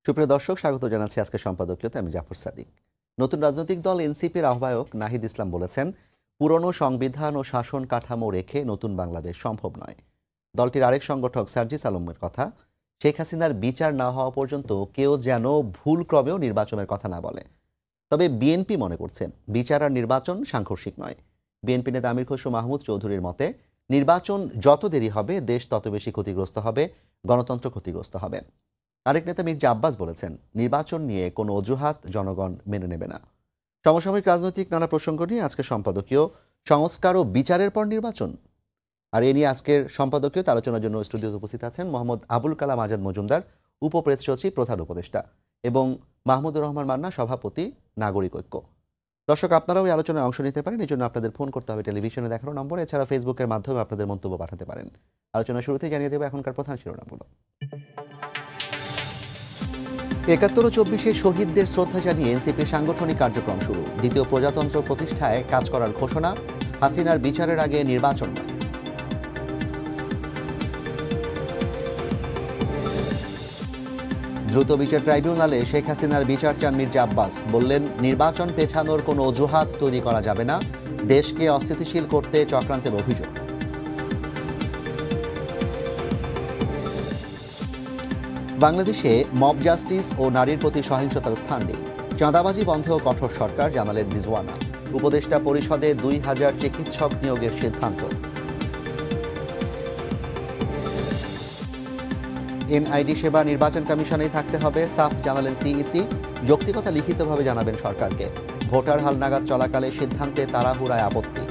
সুপ্রিয় দর্শক, স্বাগত জানাচ্ছি আজকে সম্পাদকীয়তে। আমি জাফর সাদিক। নতুন রাজনৈতিক দল এনসিপির আহ্বায়ক নাহিদ ইসলাম বলেছেন, পুরনো সংবিধান ও শাসন কাঠামো রেখে নতুন বাংলাদেশ সম্ভব নয়। দলটির আরেক সংগঠক সার্জিস আলমের কথা, শেখ হাসিনার বিচার না হওয়া পর্যন্ত কেউ যেন ভুল ক্রমেও নির্বাচনের কথা না বলে। তবে বিএনপি মনে করছেন বিচার আর নির্বাচন সাংঘর্ষিক নয়। বিএনপি নেতা আমির খসরু মাহমুদ চৌধুরীর মতে, নির্বাচন যত দেরি হবে দেশ তত বেশি ক্ষতিগ্রস্ত হবে, গণতন্ত্র ক্ষতিগ্রস্ত হবে। আরেক নেতা মির্জা আব্বাস বলেছেন, নির্বাচন নিয়ে কোনো অজুহাত জনগণ মেনে নেবে না। সমসাময়িক রাজনৈতিক নানা প্রসঙ্গ নিয়ে আজকে সম্পাদকীয় সংস্কার ও বিচারের পর নির্বাচন। আর এ নিয়ে আজকের সম্পাদকীয় আলোচনার জন্য স্টুডিওতে উপস্থিত আছেন মোহাম্মদ আবুল কালাম আজাদ মজুমদার, উপপ্রেস সচিব, প্রধান উপদেষ্টা, এবং মাহমুদুর রহমান মান্না, সভাপতি, নাগরিক ঐক্য। দর্শক, আপনারাও এই আলোচনায় অংশ নিতে পারেন। এই জন্য আপনাদের ফোন করতে হবে টেলিভিশনে দেখানো নম্বর। এছাড়া ফেসবুকের মাধ্যমে আপনাদের মন্তব্য পাঠাতে পারেন। আলোচনা শুরুতেই জানিয়ে দেব এখনকার প্রধান শিরোনামগুলো। ৭১ ও ২৪ শহীদদের শ্রদ্ধা জানিয়ে এনসিপির সাংগঠনিক কার্যক্রম শুরু। দ্বিতীয় প্রজাতন্ত্র প্রতিষ্ঠায় কাজ করার ঘোষণা। হাসিনার বিচারের আগে নির্বাচন নয়। দ্রুত বিচার ট্রাইব্যুনালে শেখ হাসিনার বিচার চান মির্জা আব্বাস। বললেন, নির্বাচন পেছানোর কোনো অজুহাত তৈরি করা যাবে না। দেশকে অস্থিতিশীল করতে চক্রান্তের অভিযোগ। বাংলাদেশে মব জাস্টিস ও নারীর প্রতি সহিংসতার স্থান নেই। চাঁদাবাজি বন্ধেও কঠোর সরকার, জানালেন রিজওয়ানা। উপদেষ্টা পরিষদে ২,০০০ চিকিৎসক নিয়োগের সিদ্ধান্ত। এনআইডি সেবা নির্বাচন কমিশনেই থাকতে হবে, সাফ জানালেন সিইসি। যৌক্তিকতা লিখিতভাবে জানাবেন সরকারকে। ভোটার হালনাগাদ চলাকালে সিদ্ধান্তে তাড়াহুড়ায় আপত্তি।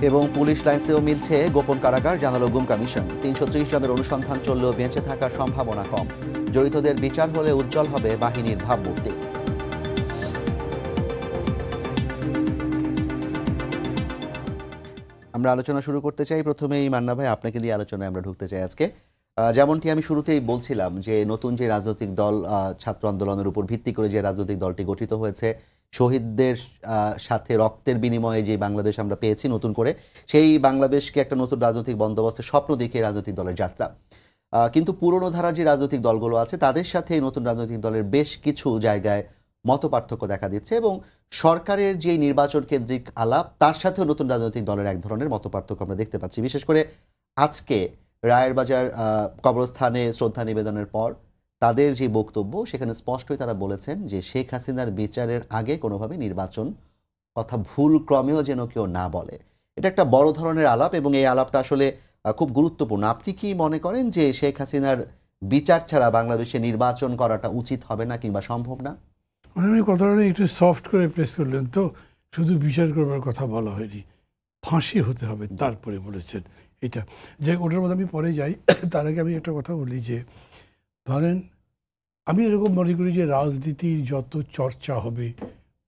এবং পুলিশ লাইন্সেও মিলছে গোপন কারাগার, জানালো গুম কমিশন। ৩৩০ জনের অনুসন্ধান চললেও বেঁচে থাকার সম্ভাবনা কম। জড়িতদের বিচার হলে উজ্জ্বল হবে বাহিনীর ভাবমূর্তি। আমরা আলোচনা শুরু করতে চাই। প্রথমেই মান্না ভাই, আপনাকে দিয়ে আলোচনায় আমরা ঢুকতে চাই আজকে। যেমনটি আমি শুরুতেই বলছিলাম যে নতুন যে রাজনৈতিক দল, ছাত্র আন্দোলনের উপর ভিত্তি করে যে রাজনৈতিক দলটি গঠিত হয়েছে, শহীদদের সাথে রক্তের বিনিময়ে যে বাংলাদেশ আমরা পেয়েছি নতুন করে, সেই বাংলাদেশকে একটা নতুন রাজনৈতিক বন্দোবস্তের স্বপ্ন দেখে রাজনৈতিক দলের যাত্রা। কিন্তু পুরনো ধারার যে রাজনৈতিক দলগুলো আছে তাদের সাথে এই নতুন রাজনৈতিক দলের বেশ কিছু জায়গায় মতপার্থক্য দেখা দিচ্ছে, এবং সরকারের যে নির্বাচন কেন্দ্রিক আলাপ তার সাথেও নতুন রাজনৈতিক দলের এক ধরনের মতপার্থক্য আমরা দেখতে পাচ্ছি। বিশেষ করে আজকে রায়ের বাজার কবরস্থানে শ্রদ্ধা নিবেদনের পর তাদের যে বক্তব্য, সেখানে স্পষ্টই তারা বলেছেন যে শেখ হাসিনার বিচারের আগে কোনোভাবে নির্বাচন কথা ভুল ক্রমেও যেন কেউ না বলে। এটা একটা বড় ধরনের আলাপ, এবং এই আলাপটা আসলে খুব গুরুত্বপূর্ণ। আপনি কি মনে করেন যে শেখ হাসিনার বিচার ছাড়া বাংলাদেশে নির্বাচন করাটা উচিত হবে না কিংবা সম্ভব না? আমি কথাটা একটু সফট করে প্রেস করলেন, তো শুধু বিচার করবার কথা বলা হয়নি, ফাঁসি হতে হবে তারপরে বলেছেন। এটা যে ওটার মধ্যে আমি পরে যাই, তার আগে আমি একটা কথা বলি যে ধরেন, আমি এরকম মনে করি যে রাজনীতির যত চর্চা হবে,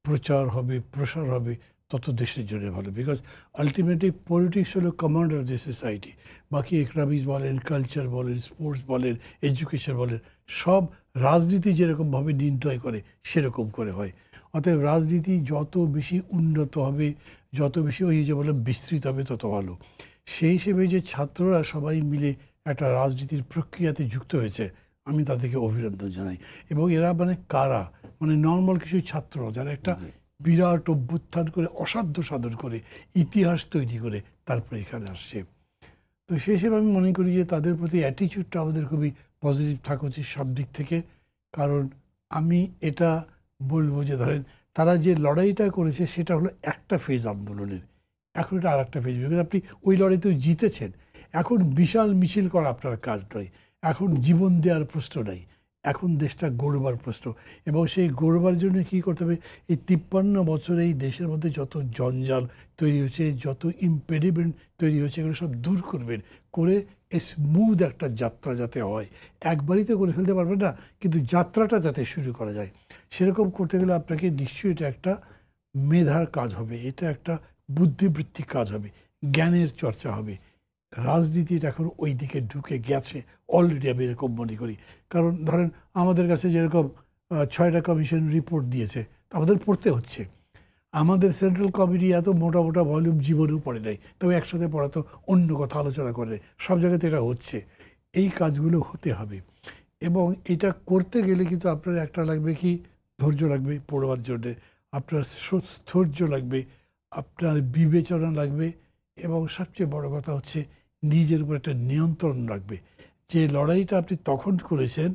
প্রচার হবে, প্রসার হবে, তত দেশের জন্য ভালো। বিকজ আলটিমেটলি পলিটিক্স হলো কমান্ড অফ দ্য সোসাইটি। বাকি ইকোনমিক্স বলেন, কালচার বলেন, স্পোর্টস বলেন, এডুকেশন বলেন, সব রাজনীতি যেরকমভাবে নির্ণয় করে সেরকম করে হয়। অতএব রাজনীতি যত বেশি উন্নত হবে, যত বেশি ওই যে বলে বিস্তৃত হবে, তত ভালো। সেই হিসেবে যে ছাত্ররা সবাই মিলে একটা রাজনীতির প্রক্রিয়াতে যুক্ত হয়েছে, আমি তাদেরকে অভিনন্দন জানাই। এবং এরা মানে কারা, মানে নর্মাল কিছু ছাত্র যারা একটা বিরাট অভ্যুত্থান করে, অসাধ্য সাধন করে, ইতিহাস তৈরি করে তারপরে এখানে আসছে। তো সেই হিসেবে আমি মনে করি যে তাদের প্রতি অ্যাটিটিউডটা আমাদের খুবই পজিটিভ থাকা উচিত সব দিক থেকে। কারণ আমি এটা বলবো যে ধরেন, তারা যে লড়াইটা করেছে সেটা হলো একটা ফেজ আন্দোলনের, এখন এটা আর একটা ফেজ। বিকজ আপনি ওই লড়াইতেও জিতেছেন, এখন বিশাল মিছিল করা আপনার কাজ নয়, এখন জীবন দেওয়ার প্রশ্ন নাই, এখন দেশটা গড়বার প্রশ্ন। এবং সেই গড়বার জন্য কী করতে হবে, এই 53 বছরে এই দেশের মধ্যে যত জঞ্জাল তৈরি হয়েছে, যত ইম্পেডিমেন্ট তৈরি হয়েছে, এগুলো সব দূর করবেন, করে স্মুথ একটা যাত্রা যাতে হয়। একবারই তো করে ফেলতে পারবেন না, কিন্তু যাত্রাটা যাতে শুরু করা যায়, সেরকম করতে গেলে আপনাকে নিশ্চয়ই এটা একটা মেধার কাজ হবে, এটা একটা বুদ্ধিবৃত্তিক কাজ হবে, জ্ঞানের চর্চা হবে। রাজনীতির এখন ওই দিকে ঢুকে গেছে অলরেডি, আমি এরকম মনে করি। কারণ ধরেন আমাদের কাছে যেরকম 6টা কমিশন রিপোর্ট দিয়েছে, আমাদের পড়তে হচ্ছে। আমাদের সেন্ট্রাল কমিটি এত মোটা মোটা ভলিউম জীবনেও পড়ে নাই, তবে একসাথে পড়া তো অন্য কথা আলোচনা করে, সব জায়গাতে এটা হচ্ছে। এই কাজগুলো হতে হবে এবং এটা করতে গেলে কিন্তু আপনার একটা লাগবে কি, ধৈর্য লাগবে পড়বার জন্যে, আপনার ধৈর্য লাগবে, আপনার বিবেচনা লাগবে এবং সবচেয়ে বড় কথা হচ্ছে নিজের উপর একটা নিয়ন্ত্রণ রাখবে। যে লড়াইটা আপনি তখন করেছেন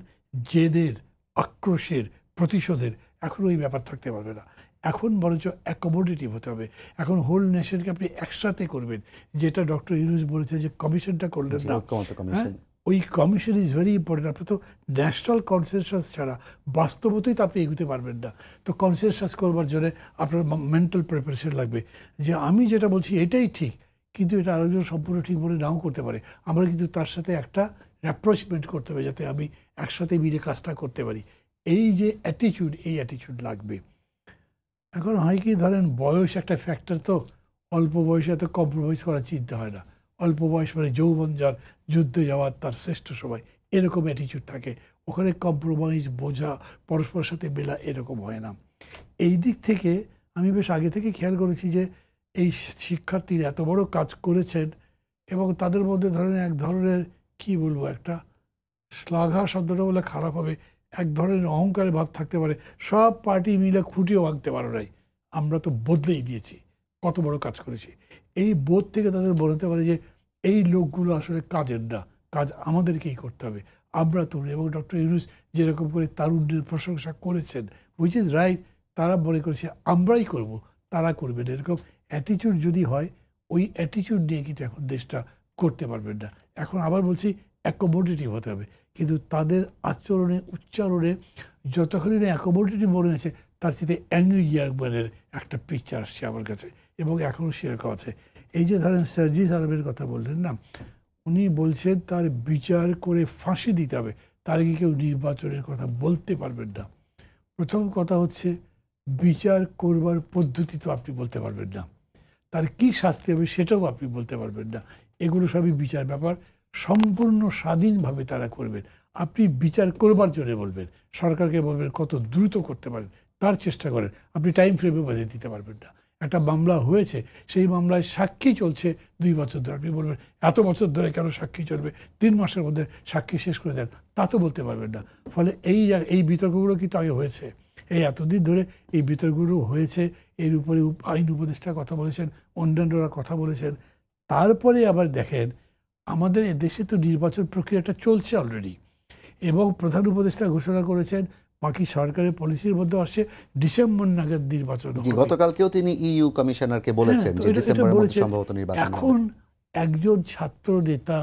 জেদের, আক্রোশের, প্রতিশোধের, এখন ওই ব্যাপার থাকতে পারবে না। এখন বরঞ্চ অ্যাকোমোডেটিভ হতে হবে। এখন হোল নেশনকে আপনি একসাথে করবেন, যেটা ডক্টর ইউনূস বলেছে যে কমিশনটা করলেন না, হ্যাঁ, ওই কমিশন ইজ ভেরি ইম্পর্টেন্ট। আপনি তো ন্যাশনাল কনসেনসাস ছাড়া বাস্তবতেই তো আপনি এগোতে পারবেন না। তো কনসেনসাস করবার জন্য আপনার মেন্টাল প্রিপারেশন লাগবে যে আমি যেটা বলছি এটাই ঠিক, কিন্তু এটা আরেকজন সম্পূর্ণ ঠিক বলে নাও করতে পারে। আমরা কিন্তু তার সাথে একটা অ্যাপ্রোচমেন্ট করতে হবে যাতে আমি একসাথে মিলে কাজটা করতে পারি। এই যে অ্যাটিটিউড, এই অ্যাটিটিউড লাগবে। এখন হয় কি, ধরেন বয়স একটা ফ্যাক্টর, তো অল্প বয়সে এত কম্প্রোমাইজ করার চিন্তা হয় না। অল্প বয়স মানে যৌবন যার, যুদ্ধে যাওয়ার তার শ্রেষ্ঠ সময়, এরকম অ্যাটিটিউড থাকে। ওখানে কম্প্রোমাইজ, বোঝা, পরস্পরের সাথে মেলা এরকম হয় না। এই দিক থেকে আমি বেশ আগে থেকে খেয়াল করেছি যে এই শিক্ষার্থীরা এত বড় কাজ করেছেন এবং তাদের মধ্যে ধরেন এক ধরনের, কি বলবো, একটা শ্লাঘা শব্দটা বলে খারাপ হবে, এক ধরনের অহংকারের ভাব থাকতে পারে। সব পার্টি মিলে খুঁটিও ভাঙতে পারো নাই, আমরা তো বদলেই দিয়েছি, কত বড় কাজ করেছি। এই বোধ থেকে তাদের বলতে পারে যে এই লোকগুলো আসলে কাজের না, কাজ আমাদেরকেই করতে হবে, আমরা তরুণ। এবং ডক্টর ইউনূস যেরকম করে তারুণ্যের প্রশংসা করেছেন, হুইচ ইজ রাইট, তারা মনে করেছে আমরাই করব, তারা করবেন, এরকম অ্যাটিটিউড যদি হয়, ওই অ্যাটিটিউড নিয়ে কিন্তু এখন দেশটা করতে পারবেন না। এখন আবার বলছি অ্যাকোমোডেটিভ হতে হবে, কিন্তু তাদের আচরণে, উচ্চারণে যতক্ষণই না অ্যাকোমোডেটিভ মনে হয়েছে, তার সাথে অ্যাংরি ইয়ারম্যানের একটা পিকচার আসছে আমার কাছে এবং এখনও সেরকম আছে। এই যে ধরেন সার্জিস আলমের কথা বললেন না, উনি বলছেন তার বিচার করে ফাঁসি দিতে হবে, তার আগে কেউ নির্বাচনের কথা বলতে পারবেন না। প্রথম কথা হচ্ছে বিচার করবার পদ্ধতি তো আপনি বলতে পারবেন না, তার কি শাস্তি হবে সেটাও আপনি বলতে পারবেন না। এগুলো সবই বিচার ব্যাপার, সম্পূর্ণ স্বাধীনভাবে তারা করবেন। আপনি বিচার করবার জন্য বলবেন, সরকারকে বলবেন কত দ্রুত করতে পারেন তার চেষ্টা করেন, আপনি টাইম ফ্রেমে বাঁধিয়ে দিতে পারবেন না। একটা মামলা হয়েছে, সেই মামলায় সাক্ষী চলছে 2 বছর ধরে, আপনি বলবেন এত বছর ধরে কেন সাক্ষী চলবে, 3 মাসের মধ্যে সাক্ষী শেষ করে দেন, তা তো বলতে পারবেন না। ফলে এই বিতর্কগুলো কিন্তু আগে হয়েছে, এই এতদিন ধরে এই বিতর্কগুলো হয়েছে। এর উপরে আইন উপদেষ্টা কথা বলেছেন, অন্যান্যরা কথা বলেছেন। তারপরে আবার দেখেন আমাদের দেশে তো নির্বাচন প্রক্রিয়াটা চলছে অলরেডি এবং প্রধান উপদেষ্টা ঘোষণা করেছেন বাকি সরকারের পলিসির মধ্যে আসছে ডিসেম্বর নাগাদ নির্বাচন হবে। গতকালকেও তিনি ইইউ কমিশনারকে বলেছেন যে ডিসেম্বরের মধ্যে সম্ভবত নির্বাচন হবে। এখন একজন ছাত্র নেতা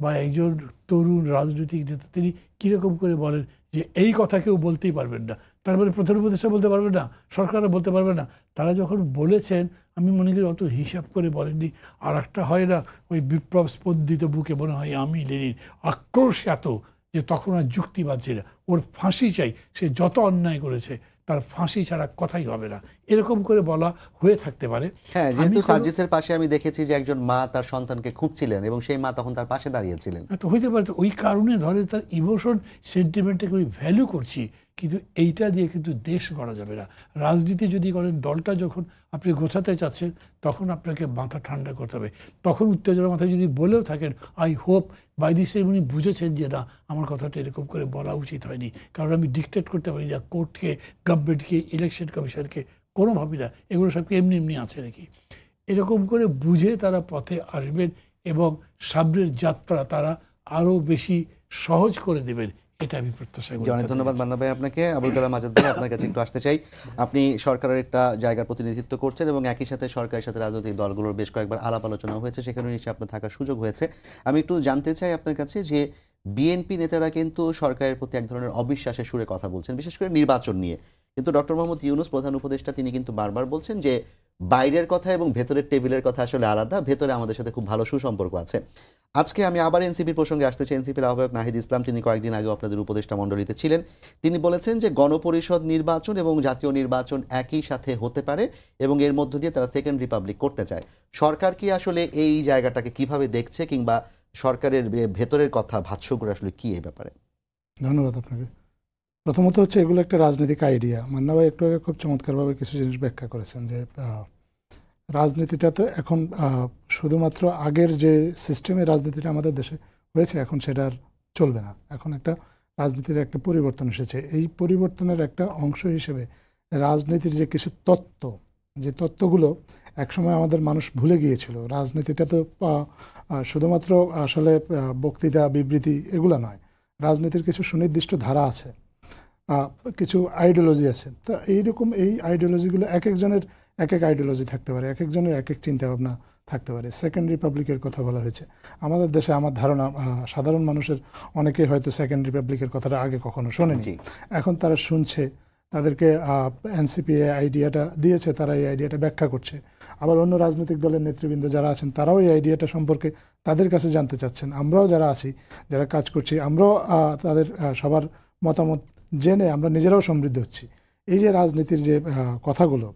বা একজন তরুণ রাজনৈতিক নেতা তিনি কিরকম করে বলেন যে এই কথা কেউ বলতেই পারবেন না, তারপরে প্রধান উপদেষ্টা বলতে পারবেন না, সরকারও বলতে পারবে না। তারা যখন বলেছেন আমি মনে করি অত হিসাব করে বলেননি। আর একটা হয় না, ওই বিপ্লব স্পন্দিত বুকে মনে হয় আমি লেনিন, আক্রোশ এত যে তখন আর যুক্তি বাঁধছে না, ওর ফাঁসি চাই, সে যত অন্যায় করেছে তার ফাঁসি ছাড়া কথাই হবে না, এরকম করে বলা হয়ে থাকতে পারে। হ্যাঁ, যেহেতু সার্জিসের পাশে আমি দেখেছি যে একজন মা তার সন্তানকে খুঁজছিলেন এবং সেই মা তখন তার পাশে দাঁড়িয়েছিলেন। তো হইতে পারে, ওই কারণে ধরে তার ইমোশন, সেন্টিমেন্টটাকে ওই ভ্যালু করছি, কিন্তু এইটা দিয়ে কিন্তু দেশ গড়া যাবে না। রাজনীতি যদি করেন, দলটা যখন আপনি গোছাতে চাচ্ছেন তখন আপনাকে মাথা ঠান্ডা করতে হবে। তখন উত্তেজনা মাথায় যদি বলেও থাকেন, আই হোপ বাই দিস উনি বুঝেছেন যে না আমার কথাটা এরকম করে বলা উচিত হয়নি, কারণ আমি ডিকটেট করতে পারি না কোর্টকে, গভর্নমেন্টকে, ইলেকশন কমিশনকে, কোনোভাবেই না, এগুলো সবকে এমনি এমনি আছে নাকি, এরকম করে বুঝে তারা পথে আসবেন এবং সামনের যাত্রা তারা আরও বেশি সহজ করে দেবেন, এটা আমি প্রত্যাশা করি। অনেক ধন্যবাদ মান্না ভাই আপনাকে। আবুল কালাম আজাদ ভাই, আপনার কাছে একটু আসতে চাই। আপনি সরকারের একটা জায়গার প্রতিনিধিত্ব করছেন এবং একই সাথে সরকারের সাথে রাজনৈতিক দলগুলোর বেশ কয়েকবার আলাপ আলোচনা হয়েছে, সেখানে নিশ্চয়ই আপনার থাকার সুযোগ হয়েছে। আমি একটু জানতে চাই আপনার কাছে যে বিএনপি নেতারা কিন্তু সরকারের প্রতি এক ধরনের অবিশ্বাসের সুরে কথা বলছেন, বিশেষ করে নির্বাচন নিয়ে। কিন্তু ডক্টর মোহাম্মদ ইউনূস প্রধান উপদেষ্টা তিনি কিন্তু বারবার বলছেন যে বাইরের কথা এবং ভেতরের টেবিলের কথা আসলে আলাদা, ভেতরে আমাদের সাথে খুব ভালো সুসম্পর্ক আছে। আজকে আমি আবার এনসিপির প্রসঙ্গে আসতে চাই। এনসিপির আহ্বায়ক নাহিদ ইসলাম তিনি কয়েকদিন আগে আপনাদের উপদেষ্টা মণ্ডলীতে ছিলেন। তিনি বলেছেন যে গণপরিষদ নির্বাচন এবং জাতীয় নির্বাচন একই সাথে হতে পারে এবং এর মধ্য দিয়ে তারা সেকেন্ড রিপাবলিক করতে চায়। সরকার কি আসলে এই জায়গাটাকে কিভাবে দেখছে, কিংবা সরকারের ভেতরের কথা ভাষ্য করে আসলে কি এই ব্যাপারে? ধন্যবাদ আপনাকে। প্রথমত হচ্ছে এগুলো একটা রাজনৈতিক আইডিয়া। মান্না ভাই একটু আগে খুব চমৎকারভাবে কিছু জিনিস ব্যাখ্যা করেছেন যে রাজনীতিটা তো এখন শুধুমাত্র আগের যে সিস্টেমে রাজনীতিটা আমাদের দেশে হয়েছে এখন সেটা আর চলবে না। এখন একটা রাজনীতির একটা পরিবর্তন এসেছে। এই পরিবর্তনের একটা অংশ হিসেবে রাজনীতির যে কিছু তত্ত্ব, যে তত্ত্বগুলো একসময় আমাদের মানুষ ভুলে গিয়েছিল। রাজনীতিটা তো শুধুমাত্র আসলে বক্তৃতা বিবৃতি এগুলো নয়, রাজনীতির কিছু সুনির্দিষ্ট ধারা আছে, কিছু আইডিওলজি আছে। তো এইরকম এই আইডিওলজিগুলো এক একজনের এক এক আইডিওলজি থাকতে পারে, এক একজনের এক এক চিন্তাভাবনা থাকতে পারে। সেকেন্ড রিপাবলিকের কথা বলা হয়েছে আমাদের দেশে। আমার ধারণা সাধারণ মানুষের অনেকেই হয়তো সেকেন্ড রিপাবলিকের কথাটা আগে কখনো শোনেনি, এখন তারা শুনছে। তাদেরকে এনসিপি আইডিয়াটা দিয়েছে, তারা এই আইডিয়াটা ব্যাখ্যা করছে। আবার অন্য রাজনৈতিক দলের নেতৃবৃন্দ যারা আছেন তারাও এই আইডিয়াটা সম্পর্কে তাদের কাছে জানতে চাচ্ছেন। আমরাও যারা আছি, যারা কাজ করছি, আমরাও তাদের সবার মতামত জেনে আমরা নিজেরাও সমৃদ্ধ হচ্ছি। এই যে রাজনীতির যে কথাগুলো,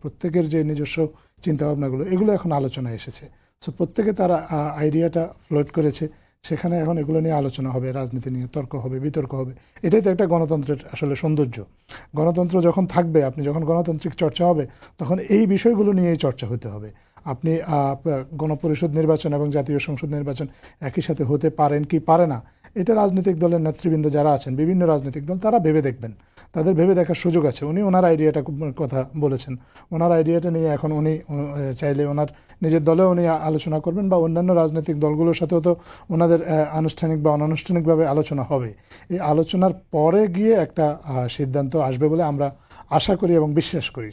প্রত্যেকের যে নিজস্ব চিন্তাভাবনাগুলো, এগুলো এখন আলোচনায় এসেছে। সো প্রত্যেকে তারা আইডিয়াটা ফ্লোট করেছে, সেখানে এখন এগুলো নিয়ে আলোচনা হবে, রাজনীতি নিয়ে তর্ক হবে, বিতর্ক হবে। এটাই তো একটা গণতন্ত্রের আসলে সৌন্দর্য। গণতন্ত্র যখন থাকবে, আপনি যখন গণতান্ত্রিক চর্চা হবে, তখন এই বিষয়গুলো নিয়েই চর্চা হতে হবে। আপনি গণপরিষদ নির্বাচন এবং জাতীয় সংসদ নির্বাচন একই সাথে হতে পারেন কি পারে না, এটা রাজনৈতিক দলের নেতৃবৃন্দ যারা আছেন, বিভিন্ন রাজনৈতিক দল, তারা ভেবে দেখবেন, তাদের ভেবে দেখার সুযোগ আছে। উনি ওনার আইডিয়াটা কথা বলেছেন, ওনার আইডিয়াটা নিয়ে এখন উনি চাইলে ওনার নিজের দলেও উনি আলোচনা করবেন, বা অন্যান্য রাজনৈতিক দলগুলোর সাথেও তো ওনাদের আনুষ্ঠানিক বা অনানুষ্ঠানিকভাবে আলোচনা হবে। এই আলোচনার পরে গিয়ে একটা সিদ্ধান্ত আসবে বলে আমরা আশা করি এবং বিশ্বাস করি।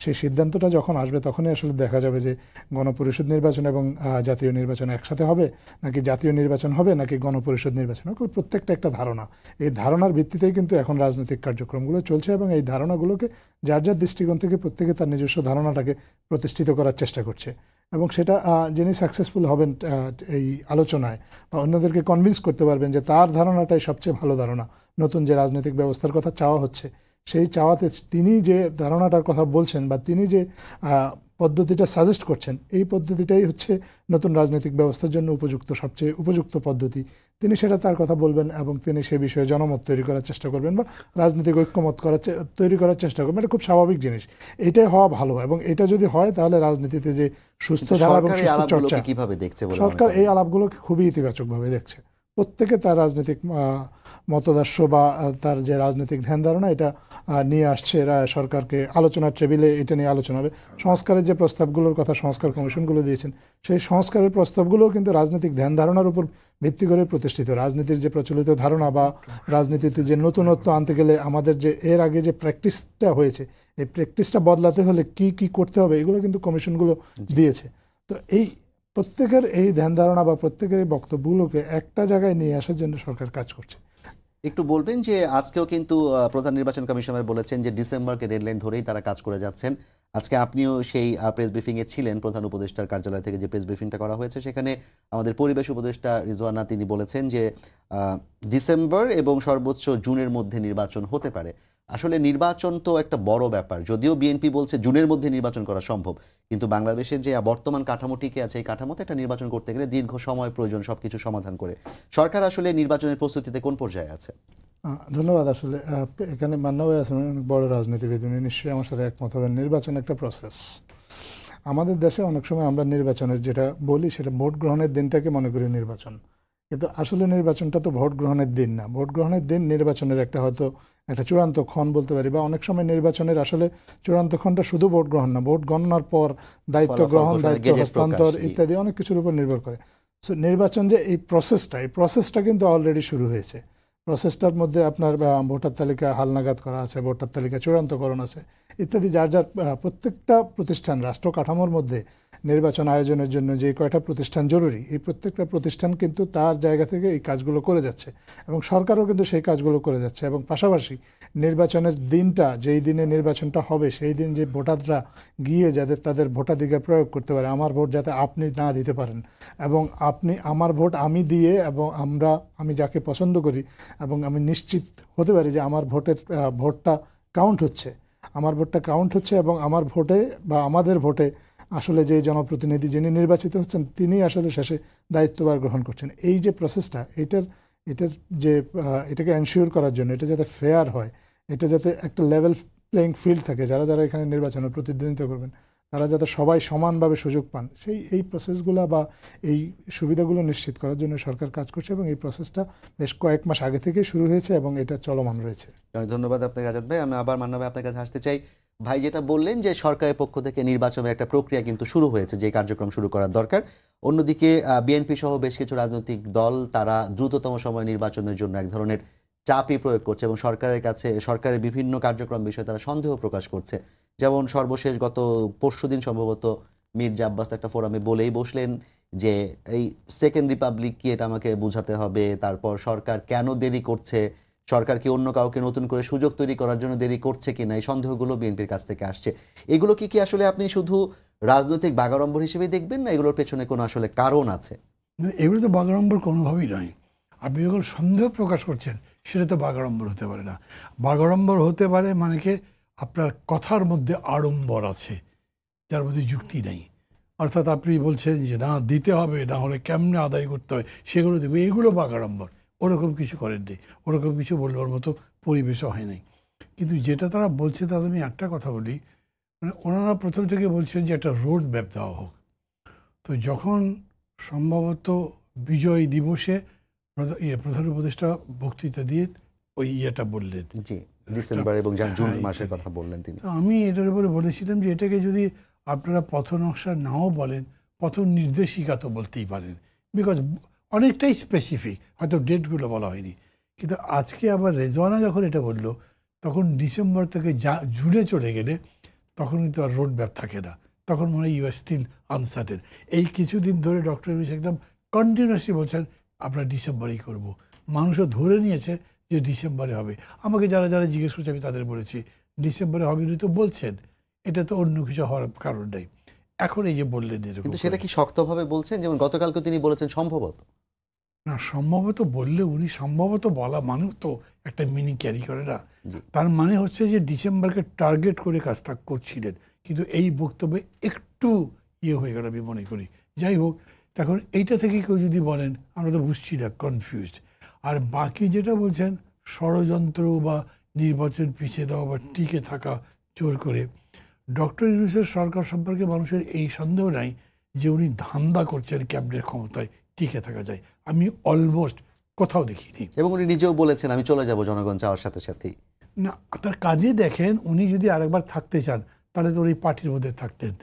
সেই সিদ্ধান্তটা যখন আসবে তখনই আসলে দেখা যাবে যে গণপরিষদ নির্বাচন এবং জাতীয় নির্বাচন একসাথে হবে, নাকি জাতীয় নির্বাচন হবে, নাকি গণপরিষদ নির্বাচন হবে। প্রত্যেকটা একটা ধারণা, এই ধারণার ভিত্তিতেই কিন্তু এখন রাজনৈতিক কার্যক্রমগুলো চলছে, এবং এই ধারণাগুলোকে যার যার দৃষ্টিকোণ থেকে প্রত্যেকে তার নিজস্ব ধারণাটাকে প্রতিষ্ঠিত করার চেষ্টা করছে। এবং সেটা যিনি সাকসেসফুল হবেন এই আলোচনায়, বা অন্যদেরকে কনভিন্স করতে পারবেন যে তার ধারণাটাই সবচেয়ে ভালো ধারণা, নতুন যে রাজনৈতিক ব্যবস্থার কথা চাওয়া হচ্ছে, সেই চাওয়াতে তিনি যে ধারণাটার কথা বলছেন বা তিনি যে পদ্ধতিটা সাজেস্ট করছেন, এই পদ্ধতিটাই হচ্ছে নতুন রাজনৈতিক ব্যবস্থার জন্য সবচেয়ে উপযুক্ত পদ্ধতি। তিনি সেটা তার কথা বলবেন এবং তিনি সে বিষয়ে জনমত তৈরি করার চেষ্টা করবেন বা রাজনৈতিক ঐক্যমত তৈরি করার চেষ্টা করবেন। এটা খুব স্বাভাবিক জিনিস, এটাই হওয়া ভালো। এবং এটা যদি হয় তাহলে রাজনীতিতে যে সুস্থ ধারা এবং সুস্থ চর্চা, সরকার এই আলাপগুলোকে খুবই ইতিবাচকভাবে দেখছে। প্রত্যেকে তার রাজনৈতিক মতদর্শ বা তার যে রাজনৈতিক ধ্যান ধারণা, এটা নিয়ে আসছে। এরা সরকারকে আলোচনার টেবিলে এটা নিয়ে আলোচনা হবে। সংস্কারের যে প্রস্তাবগুলোর কথা সংস্কার কমিশনগুলো দিয়েছেন, সেই সংস্কারের প্রস্তাবগুলোও কিন্তু রাজনৈতিক ধ্যান ধারণার উপর ভিত্তি করে প্রতিষ্ঠিত। রাজনীতির যে প্রচলিত ধারণা বা রাজনীতিতে যে নতুনত্ব আনতে গেলে আমাদের যে এর আগে যে প্র্যাকটিসটা হয়েছে, এই প্র্যাকটিসটা বদলাতে হলে কি কি করতে হবে, এগুলো কিন্তু কমিশনগুলো দিয়েছে। তো এই প্রত্যেকের এই ধ্যান ধারণা বা প্রত্যেকের এই বক্তব্যগুলোকে একটা জায়গায় নিয়ে আসার জন্য সরকার কাজ করছে। একটু বলবেন যে আজকেও কিন্তু প্রধান নির্বাচন কমিশনার বলেছেন যে ডিসেম্বরকে ডেডলাইন ধরেই তারা কাজ করে যাচ্ছেন। আজকে আপনিও সেই প্রেস ব্রিফিংয়ে ছিলেন, প্রধান উপদেষ্টার কার্যালয় থেকে যে প্রেস ব্রিফিংটা করা হয়েছে, সেখানে আমাদের পরিবেশ উপদেষ্টা রিজওয়ানা তিনি বলেছেন যে ডিসেম্বর এবং সর্বোচ্চ জুনের মধ্যে নির্বাচন হতে পারে। আসলে নির্বাচন তো একটা বড় ব্যাপার, যদিও বিএনপি বলছে জুনের মধ্যে নির্বাচন করা সম্ভব, কিন্তু বাংলাদেশের যে বর্তমান কাঠামো টিকে আছে, এই কাঠামোতে একটা নির্বাচন করতে গেলে দীর্ঘ সময় প্রয়োজন সবকিছু সমাধান করে। সরকার আসলে নির্বাচনের প্রস্তুতিতে কোন পর্যায়ে আছে? ধন্যবাদ। আসলে এখানে মান্না ভাই আছেন, অনেক বড় রাজনীতিবিদ, উনি নিশ্চয়ই আমার সাথে একমত হবেন। নির্বাচন একটা প্রসেস। আমাদের দেশে অনেক সময় আমরা নির্বাচনের যেটা বলি সেটা ভোট গ্রহণের দিনটাকে মনে করি নির্বাচন, কিন্তু আসলে নির্বাচনটা তো ভোট গ্রহণের দিন না। ভোট গ্রহণের দিন নির্বাচনের একটা হয়তো একটা চূড়ান্ত ক্ষণ বলতে পারি, বা অনেক সময় নির্বাচনের আসলে চূড়ান্ত ক্ষণটা শুধু ভোট গ্রহণ না, ভোট গণনার পর দায়িত্ব গ্রহণ, দায়িত্ব হস্তান্তর ইত্যাদি অনেক কিছুর উপর নির্ভর করে। সো নির্বাচন যে এই প্রসেসটা কিন্তু অলরেডি শুরু হয়েছে। প্রসেসটার মধ্যে আপনার ভোটার তালিকা হালনাগাদ করা আছে, ভোটার তালিকা চূড়ান্তকরণ আছে ইত্যাদি। যার যার প্রত্যেকটা প্রতিষ্ঠান, রাষ্ট্র কাঠামোর মধ্যে নির্বাচন আয়োজনের জন্য যে কয়টা প্রতিষ্ঠান জরুরি, এই প্রত্যেকটা প্রতিষ্ঠান কিন্তু তার জায়গা থেকে এই কাজগুলো করে যাচ্ছে, এবং সরকারও কিন্তু সেই কাজগুলো করে যাচ্ছে। এবং পাশাপাশি নির্বাচনের দিনটা, যেই দিনে নির্বাচনটা হবে, সেই দিন যে ভোটাররা গিয়ে যাদের তাদের ভোটাধিকার প্রয়োগ করতে পারে, আমার ভোট যাতে আপনি না দিতে পারেন, এবং আপনি আমার ভোট আমি দিয়ে, এবং আমি যাকে পছন্দ করি এবং আমি নিশ্চিত হতে পারি যে আমার ভোটটা কাউন্ট হচ্ছে, এবং আমার ভোটে বা আমাদের ভোটে আসলে যে জনপ্রতিনিধি যিনি নির্বাচিত হচ্ছেন তিনি আসলে শেষে দায়িত্বভার গ্রহণ করছেন। এই যে প্রসেসটা, এটার যে এটাকে এনশিওর করার জন্য, এটা যাতে ফেয়ার হয়, এটা যাতে একটা লেভেল প্লেইং ফিল্ড থাকে, যারা যারা এখানে নির্বাচনে প্রতিদ্বন্দ্বিতা করবেন তারা যাতে সবাই সমানভাবে সুযোগ পান, এই প্রসেসগুলো বা এই সুবিধাগুলো নিশ্চিত করার জন্য সরকার কাজ করছে এবং এই প্রসেসটা বেশ কয়েক মাস আগে থেকে শুরু হয়েছে এবং এটা চলমান রয়েছে। ধন্যবাদ আপনাকে আজাদ ভাই। আমি আবার মান্না ভাই আপনার কাছে আসতে চাই। ভাই যেটা বললেন যে সরকারের পক্ষ থেকে নির্বাচনের একটা প্রক্রিয়া কিন্তু শুরু হয়েছে, যে কার্যক্রম শুরু করার দরকার। অন্যদিকে বিএনপি সহ বেশ কিছু রাজনৈতিক দল তারা দ্রুততম সময়ে নির্বাচনের জন্য এক ধরনের চাপই প্রয়োগ করছে এবং সরকারের কাছে সরকারের বিভিন্ন কার্যক্রম বিষয়ে তারা সন্দেহ প্রকাশ করছে। যেমন সর্বশেষ গত পরশুদিন সম্ভবত মির্জা আব্বাস একটা ফোরামে বলেই বসলেন যে এই সেকেন্ড রিপাবলিক কি এটা আমাকে বুঝাতে হবে, তারপর সরকার কেন দেরি করছে, সরকার কি অন্য কাউকে নতুন করে সুযোগ তৈরি করার জন্য দেরি করছে কিনা, এই সন্দেহগুলো বিএনপির কাছ থেকে আসছে। এগুলো কি আসলে আপনি শুধু রাজনৈতিক বাগাড়ম্বর হিসেবে দেখবেন, না এগুলোর পেছনে কোনো আসলে কারণ আছে? এগুলো তো বাগাড়ম্বর কোনোভাবেই নয়। আপনি যখন সন্দেহ প্রকাশ করছেন সেটা তো বাগাড়ম্বর হতে পারে না। বাগাড়ম্বর হতে পারে মানে কি আপনার কথার মধ্যে আড়ম্বর আছে যার মধ্যে যুক্তি নেই। অর্থাৎ আপনি বলছেন যে না দিতে হবে, না হলে কেমনে আদায় করতে হয় সেগুলো দেখবে, এগুলো বাগাড়ম্বর। ওরকম কিছু করেননি, ওরকম কিছু বলবার মতো পরিবেশও হয় নাই। কিন্তু যেটা তারা বলছে তাতে আমি একটা কথা বলি, মানে ওনারা প্রথম থেকে বলছেন যে একটা রোড ম্যাপ দেওয়া হোক। তো যখন সম্ভবত বিজয় দিবসে প্রধান উপদেষ্টা বক্তৃতা দিয়ে ওই ইয়েটা বললেন, জি, ডিসেম্বর এবং জুন মাসের কথা বললেন তিনি। আমি এটার উপরে বলেছিলাম যে এটাকে যদি আপনারা পথ নকশা নাও বলেন, পথ নির্দেশিকা তো বলতেই পারেন, বিকজ অনেকটাই স্পেসিফিক, হয়তো ডেটগুলো বলা হয়নি। কিন্তু আজকে আবার রেজওয়ানা যখন এটা বললো, তখন ডিসেম্বর থেকে জুনে চলে গেলে তখন কিন্তু আর রোড ম্যাপ থাকে না, তখন মনে হয় ইউ আর স্টিল আনসার্টেন। এই কিছুদিন ধরে ডক্টর ইউনূস একদম কন্টিনিউয়াসলি বলছেন আমরা ডিসেম্বরেই করব। মানুষও ধরে নিয়েছে যে ডিসেম্বরে হবে। আমাকে যারা যারা জিজ্ঞেস করছে আমি তাদের বলেছি ডিসেম্বরে হবে, উনি তো বলছেন, এটা তো অন্য কিছু হওয়ার কারণ নেই। এখন এই যে বললেন এরকম, কিন্তু সেটা কি শক্তভাবে বলছেন? যেমন গতকালকে তিনি বলেছেন সম্ভবত। না, সম্ভবত বললে উনি সম্ভবত বলা মানে তো একটা মিনিং ক্যারি করে না। তার মানে হচ্ছে যে ডিসেম্বরকে টার্গেট করে কাজটা করছিলেন, কিন্তু এই বক্তব্যে একটু হয়ে গেল আমি মনে করি। যাই হোক, এখন এইটা থেকে কেউ যদি বলেন আমরা তো বুঝছি না, কনফিউজড। আর বাকি যেটা বলছেন ষড়যন্ত্র বা নির্বাচন পিছিয়ে দেওয়া বা টিকে থাকা জোর করে, ডক্টর ইউনূসের সরকার সম্পর্কে মানুষের এই সন্দেহ নাই যে উনি ধান্দা করছেন ক্যাবিনেট ক্ষমতায় টিকে থাকা যায়। আমি অলমোস্ট কোথাও দেখিনি। এবং উনি নিজেও বলেছেন আমি চলে যাব জনগণ চাওয়ার সাথে সাথেই। না, তার কাজে দেখেন উনি যদি আরেকবার থাকতে চান তাহলে তো উনি পার্টির মধ্যে থাকতেন,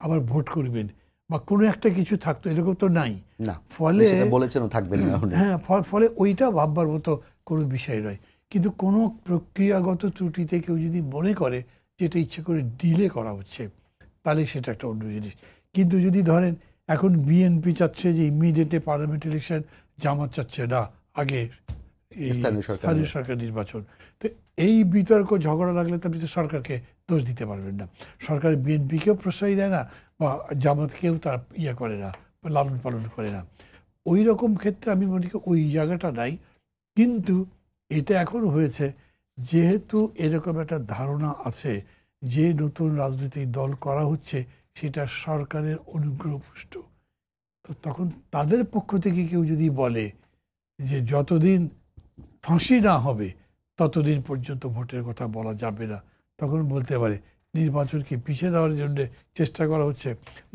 আবার ভোট করবেন বা কোনো একটা কিছু থাকতো, এরকম তো নাই। না, ফলে বলেছেন থাকবেন না। হ্যাঁ, ফলে ওইটা ভাববার মতো কোনো বিষয় নয়। কিন্তু কোনো প্রক্রিয়াগত ত্রুটিতে কেউ যদি মনে করে যেটা ইচ্ছে করে ডিলে করা হচ্ছে, তাহলে সেটা একটা অন্য জিনিস। কিন্তু যদি ধরেন এখন বিএনপি চাচ্ছে যে ইমিডিয়েটলি পার্লামেন্ট ইলেকশন, জামাত চাচ্ছে না আগে স্থানীয় সরকার নির্বাচন, তো এই বিতর্ক ঝগড়া লাগলে তো আপনি তো সরকারকে দোষ দিতে পারবেন না। সরকার বিএনপিকেও প্রশ্রয় দেয় না বা জামাতকেও তার করে না, লালন পালন করে না। ওই রকম ক্ষেত্রে আমি মনে করি ওই জায়গাটা নাই। কিন্তু এটা এখন হয়েছে যেহেতু এরকম একটা ধারণা আছে যে নতুন রাজনৈতিক দল করা হচ্ছে সেটা সরকারের অনুগ্রহপুষ্ট, তো তখন তাদের পক্ষ থেকে কেউ যদি বলে যে যতদিন ফাঁসি না হবে ততদিন পর্যন্ত ভোটের কথা বলা যাবে না, তখন বলতে পারে নির্বাচনকে পিছিয়ে দেওয়ার জন্য চেষ্টা করা হচ্ছে।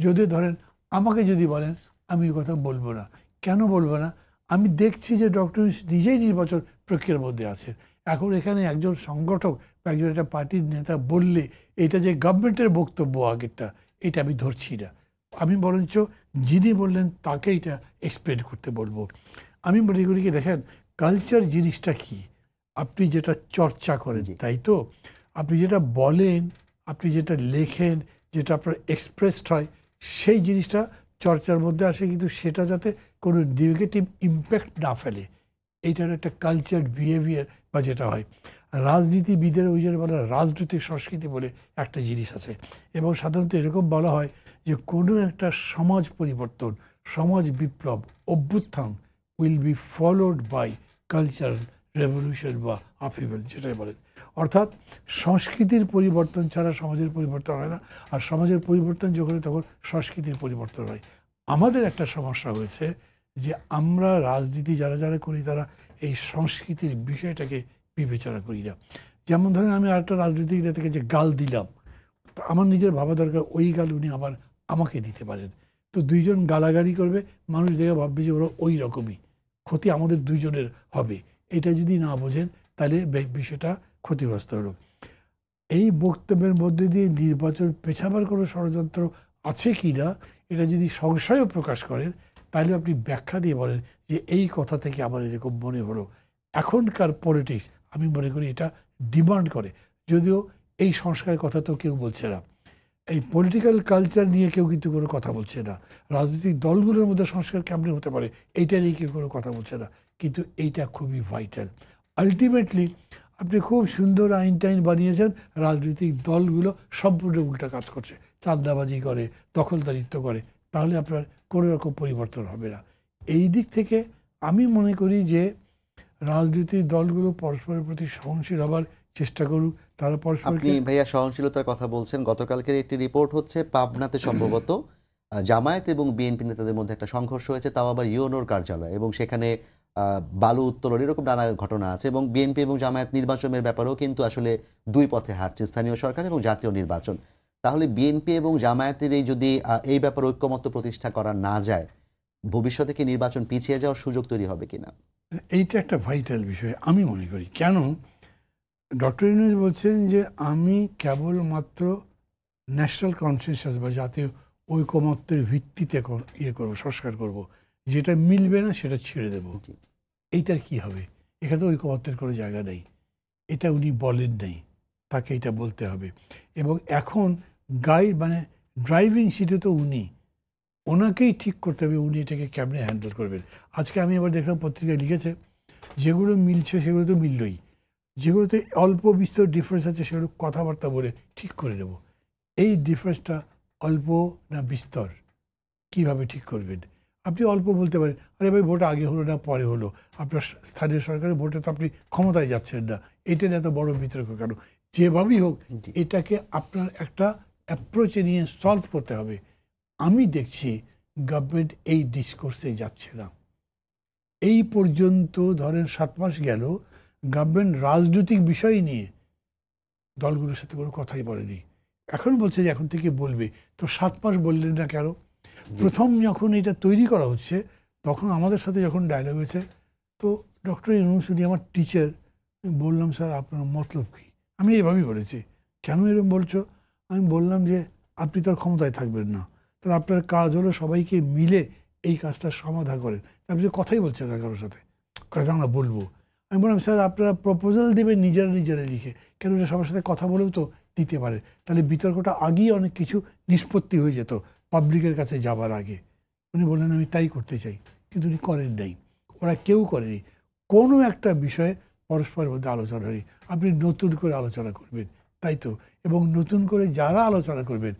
যদি ধরেন আমাকে যদি বলেন আমি কথা বলবো না, কেন বলবো না? আমি দেখছি যে ডক্টর নিজেই নির্বাচন প্রক্রিয়ার মধ্যে আছে। এখন এখানে একজন সংগঠক বা একজন একটা পার্টির নেতা বললে এটা যে গভর্নমেন্টের বক্তব্য আগেরটা, এটা আমি ধরছি না। আমি বরঞ্চ যিনি বললেন তাকে এটা এক্সপ্লেন করতে বলবো। আমি মনে করি কি দেখেন, কালচার জিনিসটা কি, আপনি যেটা চর্চা করেন তাই তো, আপনি যেটা বলেন, আপনি যেটা লেখেন, যেটা আপনার এক্সপ্রেসড হয় সেই জিনিসটা চর্চার মধ্যে আসে, কিন্তু সেটা যাতে কোনো নেগেটিভ ইম্প্যাক্ট না ফেলে, এইটার একটা কালচার বিহেভিয়ার বা যেটা হয়। রাজনীতিবিদের ওই জন্য বলে রাজনৈতিক সংস্কৃতি বলে একটা জিনিস আছে, এবং সাধারণত এরকম বলা হয় যে কোনো একটা সমাজ পরিবর্তন, সমাজ বিপ্লব, অভ্যুত্থান will be followed by cultural revolution বা আপহিভাল যেটাই বলেন। অর্থাৎ সংস্কৃতির পরিবর্তন ছাড়া সমাজের পরিবর্তন হয় না, আর সমাজের পরিবর্তন যখন তখন সংস্কৃতির পরিবর্তন হয়। আমাদের একটা সমস্যা হয়েছে যে আমরা রাজনীতি যারা যারা করি তারা এই সংস্কৃতির বিষয়টাকে বিবেচনা করি না। যেমন ধরেন আমি আরেকটা রাজনৈতিক নেতাকে যে গাল দিলাম, তো আমার নিজের ভাবা দরকার ওই গাল উনি আবার আমাকে দিতে পারেন। তো দুইজন গালাগালি করবে, মানুষ দেখে ভাববে যে ওরা ওই রকমই, ক্ষতি আমাদের দুইজনের হবে। এটা যদি না বোঝেন তাহলে বিষয়টা ক্ষতিগ্রস্ত হলো। এই বক্তব্যের মধ্যে দিয়ে নির্বাচন পেছাবার কোনো ষড়যন্ত্র আছে কি না এটা যদি সংশয়ও প্রকাশ করেন, তাহলে আপনি ব্যাখ্যা দিয়ে বলেন যে এই কথা থেকে আমার এরকম মনে হলো। এখনকার পলিটিক্স আমি মনে করি এটা ডিমান্ড করে, যদিও এই সংস্কারের কথা তো কেউ বলছে না, এই পলিটিক্যাল কালচার নিয়ে কেউ কিন্তু কোনো কথা বলছে না, রাজনৈতিক দলগুলোর মধ্যে সংস্কার কেমন হতে পারে এইটা নিয়ে কেউ কোনো কথা বলছে না, কিন্তু এইটা খুবই ভাইটাল। আলটিমেটলি আপনি খুব সুন্দর আইন টাইন বানিয়েছেন, রাজনৈতিক দলগুলো সম্পূর্ণ উল্টা কাজ করছে, চাঁদাবাজি করে, দখলদারিত্ব করে, তাহলে আপনার কোনো রকম পরিবর্তন হবে না। এই দিক থেকে আমি মনে করি যে রাজনৈতিক দলগুলো পরস্পরের প্রতি সহনশীল হবার চেষ্টা করুক। তারা আপনি পরস্পরকে ভাইয়া সহনশীলতার কথা বলছেন, গতকালকের একটি রিপোর্ট হচ্ছে পাবনাতে সম্ভবত জামায়াত এবং বিএনপি নেতাদের মধ্যে একটা সংঘর্ষ হয়েছে, তাও আবার ইউনোর কার্যালয়, এবং সেখানে বালু উত্তোলন এরকম নানা ঘটনা আছে, এবং বিএনপি এবং জামায়াত নির্বাচনের ব্যাপারেও কিন্তু আসলে দুই পথে হাঁটছে, স্থানীয় সরকার এবং জাতীয় নির্বাচন। তাহলে বিএনপি এবং জামায়াতের এই যদি এই ব্যাপারে ঐক্যমত্য প্রতিষ্ঠা করা না যায়, ভবিষ্যতে কি নির্বাচন পিছিয়ে যাওয়ার সুযোগ তৈরি হবে কিনা? এইটা একটা ভাইটাল বিষয় আমি মনে করি। কেন? ডক্টর ইউনূস বলছেন যে আমি কেবলমাত্র ন্যাশনাল কনসেনসাস বা জাতীয় ঐকমত্যের ভিত্তিতে ইয়ে করবো, সংস্কার করব, যেটা মিলবে না সেটা ছেড়ে দেব। জি। এইটার কি হবে? এখানে তো ঐকমত্যের কোনো জায়গা নেই, এটা উনি বলেন নাই, তাকে এটা বলতে হবে। এবং এখন মানে ড্রাইভিং সিটে তো উনি, ওনাকেই ঠিক করতে হবে উনি এটাকে কেমনে হ্যান্ডেল করবেন। আজকে আমি আবার দেখলাম পত্রিকায় লিখেছে যেগুলো মিলছে সেগুলো তো মিললই, যেগুলোতে অল্প বিস্তর ডিফারেন্স আছে সেগুলো কথাবার্তা বলে ঠিক করে নেব। এই ডিফারেন্সটা অল্প না বিস্তর কিভাবে ঠিক করবেন? আপনি অল্প বলতে পারেন, আরে ভাই ভোট আগে হলো না পরে হলো, আপনার স্থানীয় সরকারের ভোটে তো আপনি ক্ষমতায় যাচ্ছেন না, এটা নিয়ে এত বড় বিতর্ক কেন? যেভাবেই হোক জি। এটাকে আপনার একটা অ্যাপ্রোচে নিয়ে সলভ করতে হবে। আমি দেখছি গভর্নমেন্ট এই ডিসকোর্সে যাচ্ছে না। এই পর্যন্ত ধরেন 7 মাস গেল গভর্নমেন্ট রাজনৈতিক বিষয় নিয়ে দলগুলোর সাথে কোনো কথাই বলেনি। এখন বলছে যে এখন থেকে বলবে, তো 7 মাস বললেন না কেন? প্রথম যখন এটা তৈরি করা হচ্ছে তখন আমাদের সাথে যখন ডায়লগ হয়েছে, তো ডক্টর ইউনূস উনি আমার টিচার, বললাম স্যার আপনার মতলব কী? আমি এইভাবেই বলেছি, কেন এরকম বলছো? আমি বললাম যে আপনি তো আর ক্ষমতায় থাকবেন না, তাহলে আপনার কাজ হলো সবাইকে মিলে এই কাজটার সমাধান করেন, আপনি তো কথাই বলছেন না কারোর সাথে। কয়েকটা আমরা বলবো। আমি বললাম স্যার আপনারা প্রপোজাল দেবেন নিজেরা নিজেরা লিখে, কেন এটা সবার সাথে কথা বলেও তো দিতে পারে, তাহলে বিতর্কটা আগেই অনেক কিছু নিষ্পত্তি হয়ে যেত পাবলিকের কাছে যাবার আগে। উনি বললেন আমি তাই করতে চাই, কিন্তু উনি করেন নাই, ওরা কেউ করেনি। কোনো একটা বিষয়ে পরস্পরের মধ্যে আলোচনা হয়নি। আপনি নতুন করে আলোচনা করবেন, তাই তো? এবং নতুন করে যারা আলোচনা করবেন,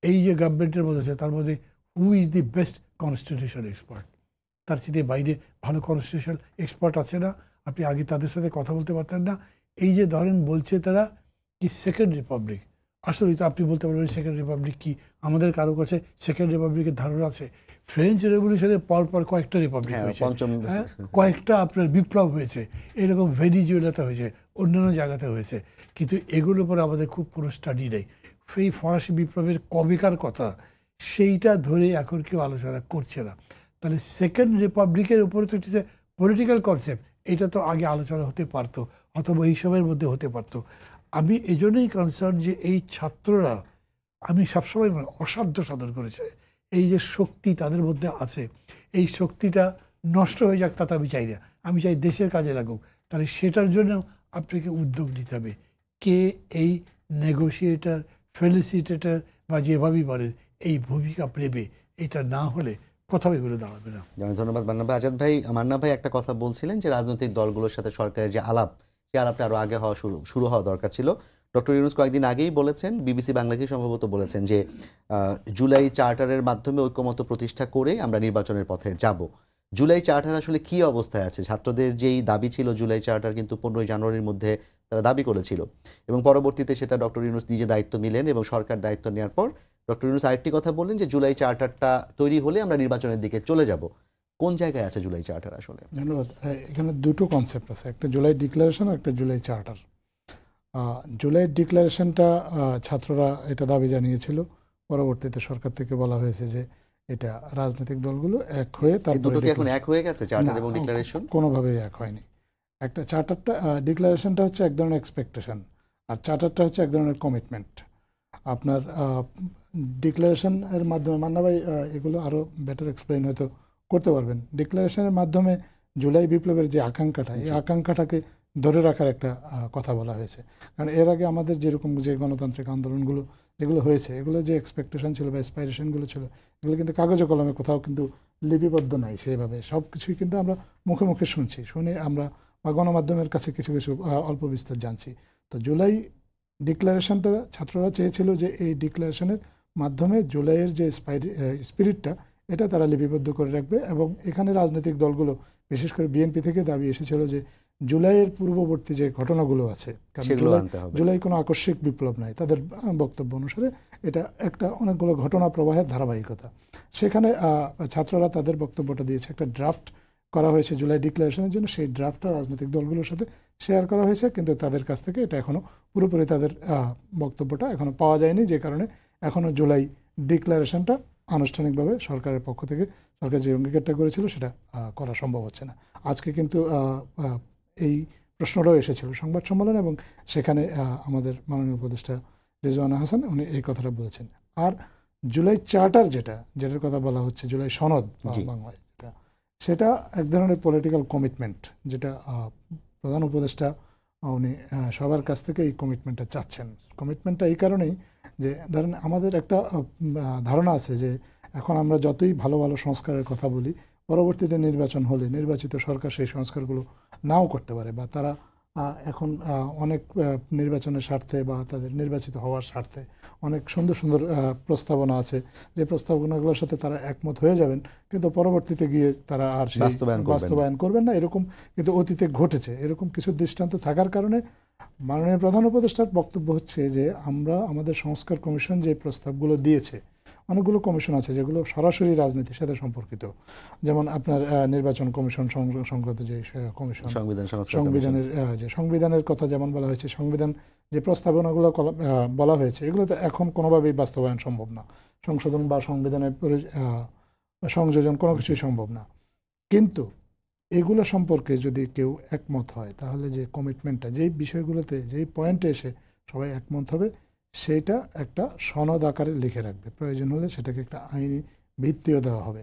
এই যে গভর্নমেন্টের মধ্যে আছে তার মধ্যে who is the best constitution expert, তার চেয়ে বাইরে ভালো কনস্টিটিউশন এক্সপার্ট আছে না? আপনি আগে তাদের সাথে কথা বলতে পারতেন না? এই যে ধরেন বলছে তারা কি সেকেন্ড রিপাবলিক, আসলে তো আপনি বলতে পারবেন সেকেন্ড রিপাবলিক কি? আমাদের কারো কাছে সেকেন্ড রিপাবলিকের ধারণা আছে? ফ্রেঞ্চ রেভলিউশনের পর কয়েকটা রিপাবলিক হয়েছে, হ্যাঁ, কয়েকটা আপনার বিপ্লব হয়েছে, এরকম ভেনিজুয়েলাতে হয়েছে, অন্যান্য জায়গাতে হয়েছে, কিন্তু এগুলোর উপর আমাদের খুব কোনো স্টাডি নেই। সেই ফরাসি বিপ্লবের কবেকার কথা সেইটা ধরে এখন কেউ আলোচনা করছে না। তাহলে সেকেন্ড রিপাবলিকের উপরে তো হচ্ছে পলিটিক্যাল কনসেপ্ট, এটা তো আগে আলোচনা হতে পারতো, অথবা এইসবের মধ্যে হতে পারতো। আমি এই জন্যই কনসার্ন যে এই ছাত্ররা, আমি সবসময় অসাধ্য সাধন করেছে, এই যে শক্তি তাদের মধ্যে আছে, এই শক্তিটা নষ্ট হয়ে যাক তা তো আমি চাই না, আমি চাই দেশের কাজে লাগুক। তাহলে সেটার জন্য আপনাকে উদ্যোগ নিতে হবে। কে এই নেগোসিয়েটার, ফেলিসিটেটার বা যেভাবেই বলেন এই ভূমিকা নেবে, এটা না হলে কোথাও এগুলো দাঁড়াবে না। ধন্যবাদ মান্না ভাই। আজাদ ভাই, মান্না ভাই একটা কথা বলছিলেন যে রাজনৈতিক দলগুলোর সাথে সরকারের যে আলাপ, সেই আলাপটা আরও আগে হওয়া শুরু হওয়া দরকার ছিল। ডক্টর ইউনূস কয়েকদিন আগেই বলেছেন, বিবিসি বাংলাকেই সম্ভবত বলেছেন যে জুলাই চার্টারের মাধ্যমে ঐক্যমত্য প্রতিষ্ঠা করে আমরা নির্বাচনের পথে যাব। জুলাই চার্টার আসলে কি অবস্থায় আছে? ছাত্রদের যেই দাবি ছিল জুলাই চার্টার কিন্তু 15 জানুয়ারির মধ্যে তারা দাবি করেছিল, এবং পরবর্তীতে সেটা ডক্টর ইউনূস নিজে দায়িত্ব নিলেন এবং সরকার দায়িত্ব নেওয়ার পর ডক্টর ইউনূস আরেকটি কথা বললেন যে জুলাই চার্টারটা তৈরি হলে আমরা নির্বাচনের দিকে চলে যাব। কোন জায়গায় আছে জুলাই চার্টার আসলে? ধন্যবাদ। এখানে দুটো কনসেপ্ট আছে, একটা জুলাই ডিক্লারেশন আর একটা জুলাই চার্টার। জুলাই ডিক্লারেশনটা ছাত্ররা এটা দাবি জানিয়েছিল, পরবর্তীতে সরকার থেকে বলা হয়েছে যে এটা রাজনৈতিক দলগুলো এক হয়ে এই তারপরে দুটো কি এখন এক হয়ে গেছে, চার্টার না, এবং ডিক্লারেশন? কোনোভাবেই এক হয়নি। একটা চার্টারটা, ডিক্লারেশনটা হচ্ছে এক ধরনের এক্সপেকটেশন, আর চার্টারটা হচ্ছে এক ধরনের কমিটমেন্ট। আপনার ডিক্লারেশনের মাধ্যমে, মান্না ভাই এগুলো আরও বেটার এক্সপ্লেইন হয়তো করতে পারবেন। ডিক্লারেশনের মাধ্যমে জুলাই বিপ্লবের যে আকাঙ্ক্ষাটা, এই আকাঙ্ক্ষাটাকে ধরে রাখার একটা কথা বলা হয়েছে। কারণ এর আগে আমাদের যেরকম যে গণতান্ত্রিক আন্দোলনগুলো যেগুলো হয়েছে, এগুলো যে এক্সপেকটেশন ছিল বা অ্যাসপাইরেশনগুলো ছিল, এগুলো কিন্তু কাগজে কলমে কোথাও কিন্তু লিপিবদ্ধ নাই সেইভাবে। সব কিছুই কিন্তু আমরা মুখে মুখে শুনে আমরা বা গণমাধ্যমের কাছে কিছু কিছু অল্প বিস্তর জানছি। তো জুলাই ডিক্লারেশনটা ছাত্ররা চেয়েছিল যে এই ডিক্লারেশনের মাধ্যমে জুলাইয়ের যে স্পিরিটটা, এটা তারা লিপিবদ্ধ করে রাখবে। এবং এখানে রাজনৈতিক দলগুলো, বিশেষ করে বিএনপি থেকে দাবি এসেছিল যে জুলাইয়ের পূর্ববর্তী যে ঘটনাগুলো আছে, কারণ জুলাই কোনো আকস্মিক বিপ্লব নাই, তাদের বক্তব্য অনুসারে এটা একটা অনেকগুলো ঘটনা প্রবাহের ধারাবাহিকতা। সেখানে ছাত্ররা তাদের বক্তব্যটা দিয়েছে, একটা ড্রাফট করা হয়েছে জুলাই ডিক্লারেশনের জন্য, সেই ড্রাফটটা রাজনৈতিক দলগুলোর সাথে শেয়ার করা হয়েছে, কিন্তু তাদের কাছ থেকে এটা এখনও পুরোপুরি তাদের বক্তব্যটা এখনও পাওয়া যায়নি, যে কারণে এখনও জুলাই ডিক্লারেশনটা আনুষ্ঠানিকভাবে সরকারের পক্ষ থেকে সরকার যে অঙ্গীকারটা করেছিল সেটা করা সম্ভব হচ্ছে না। আজকে কিন্তু এই প্রশ্নটাও এসেছিল সংবাদ সম্মেলনে, এবং সেখানে আমাদের মাননীয় উপদেষ্টা রেজওয়ানা হাসান উনি এই কথাটা বলেছেন। আর জুলাই চার্টার যেটার কথা বলা হচ্ছে, জুলাই সনদ বাংলায়, সেটা এক ধরনের পলিটিক্যাল কমিটমেন্ট, যেটা প্রধান উপদেষ্টা উনি সবার কাছ থেকে এই কমিটমেন্টটা চাচ্ছেন। কমিটমেন্টটা এই কারণেই যে, ধরেন আমাদের একটা ধারণা আছে যে এখন আমরা যতই ভালো ভালো সংস্কারের কথা বলি, পরবর্তীতে নির্বাচন হলে নির্বাচিত সরকার সেই সংস্কারগুলো নাও করতে পারে, বা তারা এখন অনেক নির্বাচনের স্বার্থে বা তাদের নির্বাচিত হওয়ার স্বার্থে অনেক সুন্দর সুন্দর প্রস্তাবনা আছে, যে প্রস্তাবনাগুলোর সাথে তারা একমত হয়ে যাবেন, কিন্তু পরবর্তীতে গিয়ে তারা আর সেই বাস্তবায়ন করবেন না। এরকম কিন্তু অতীতে ঘটেছে। এরকম কিছু দৃষ্টান্ত থাকার কারণে মাননীয় প্রধান উপদেষ্টার বক্তব্য হচ্ছে যে আমরা আমাদের সংস্কার কমিশন যে প্রস্তাবগুলো দিয়েছে, অনেকগুলো কমিশন আছে যেগুলো সরাসরি রাজনীতির সাথে সম্পর্কিত, যেমন আপনার নির্বাচন কমিশন সংক্রান্ত যে কমিশন, সংবিধানের কথা যেমন বলা হয়েছে, সংবিধান যে প্রস্তাবনাগুলো বলা হয়েছে, এগুলো তো এখন কোনোভাবেই বাস্তবায়ন সম্ভব না, সংশোধন বা সংবিধানের সংযোজন কোনো কিছুই সম্ভব না। কিন্তু এগুলো সম্পর্কে যদি কেউ একমত হয়, তাহলে যে কমিটমেন্টটা, যেই বিষয়গুলোতে যেই পয়েন্টে এসে সবাই একমত হবে, সেইটা একটা সনদ আকারে লিখে রাখবে, প্রয়োজন হলে সেটাকে একটা আইনি ভিত্তিও দেওয়া হবে।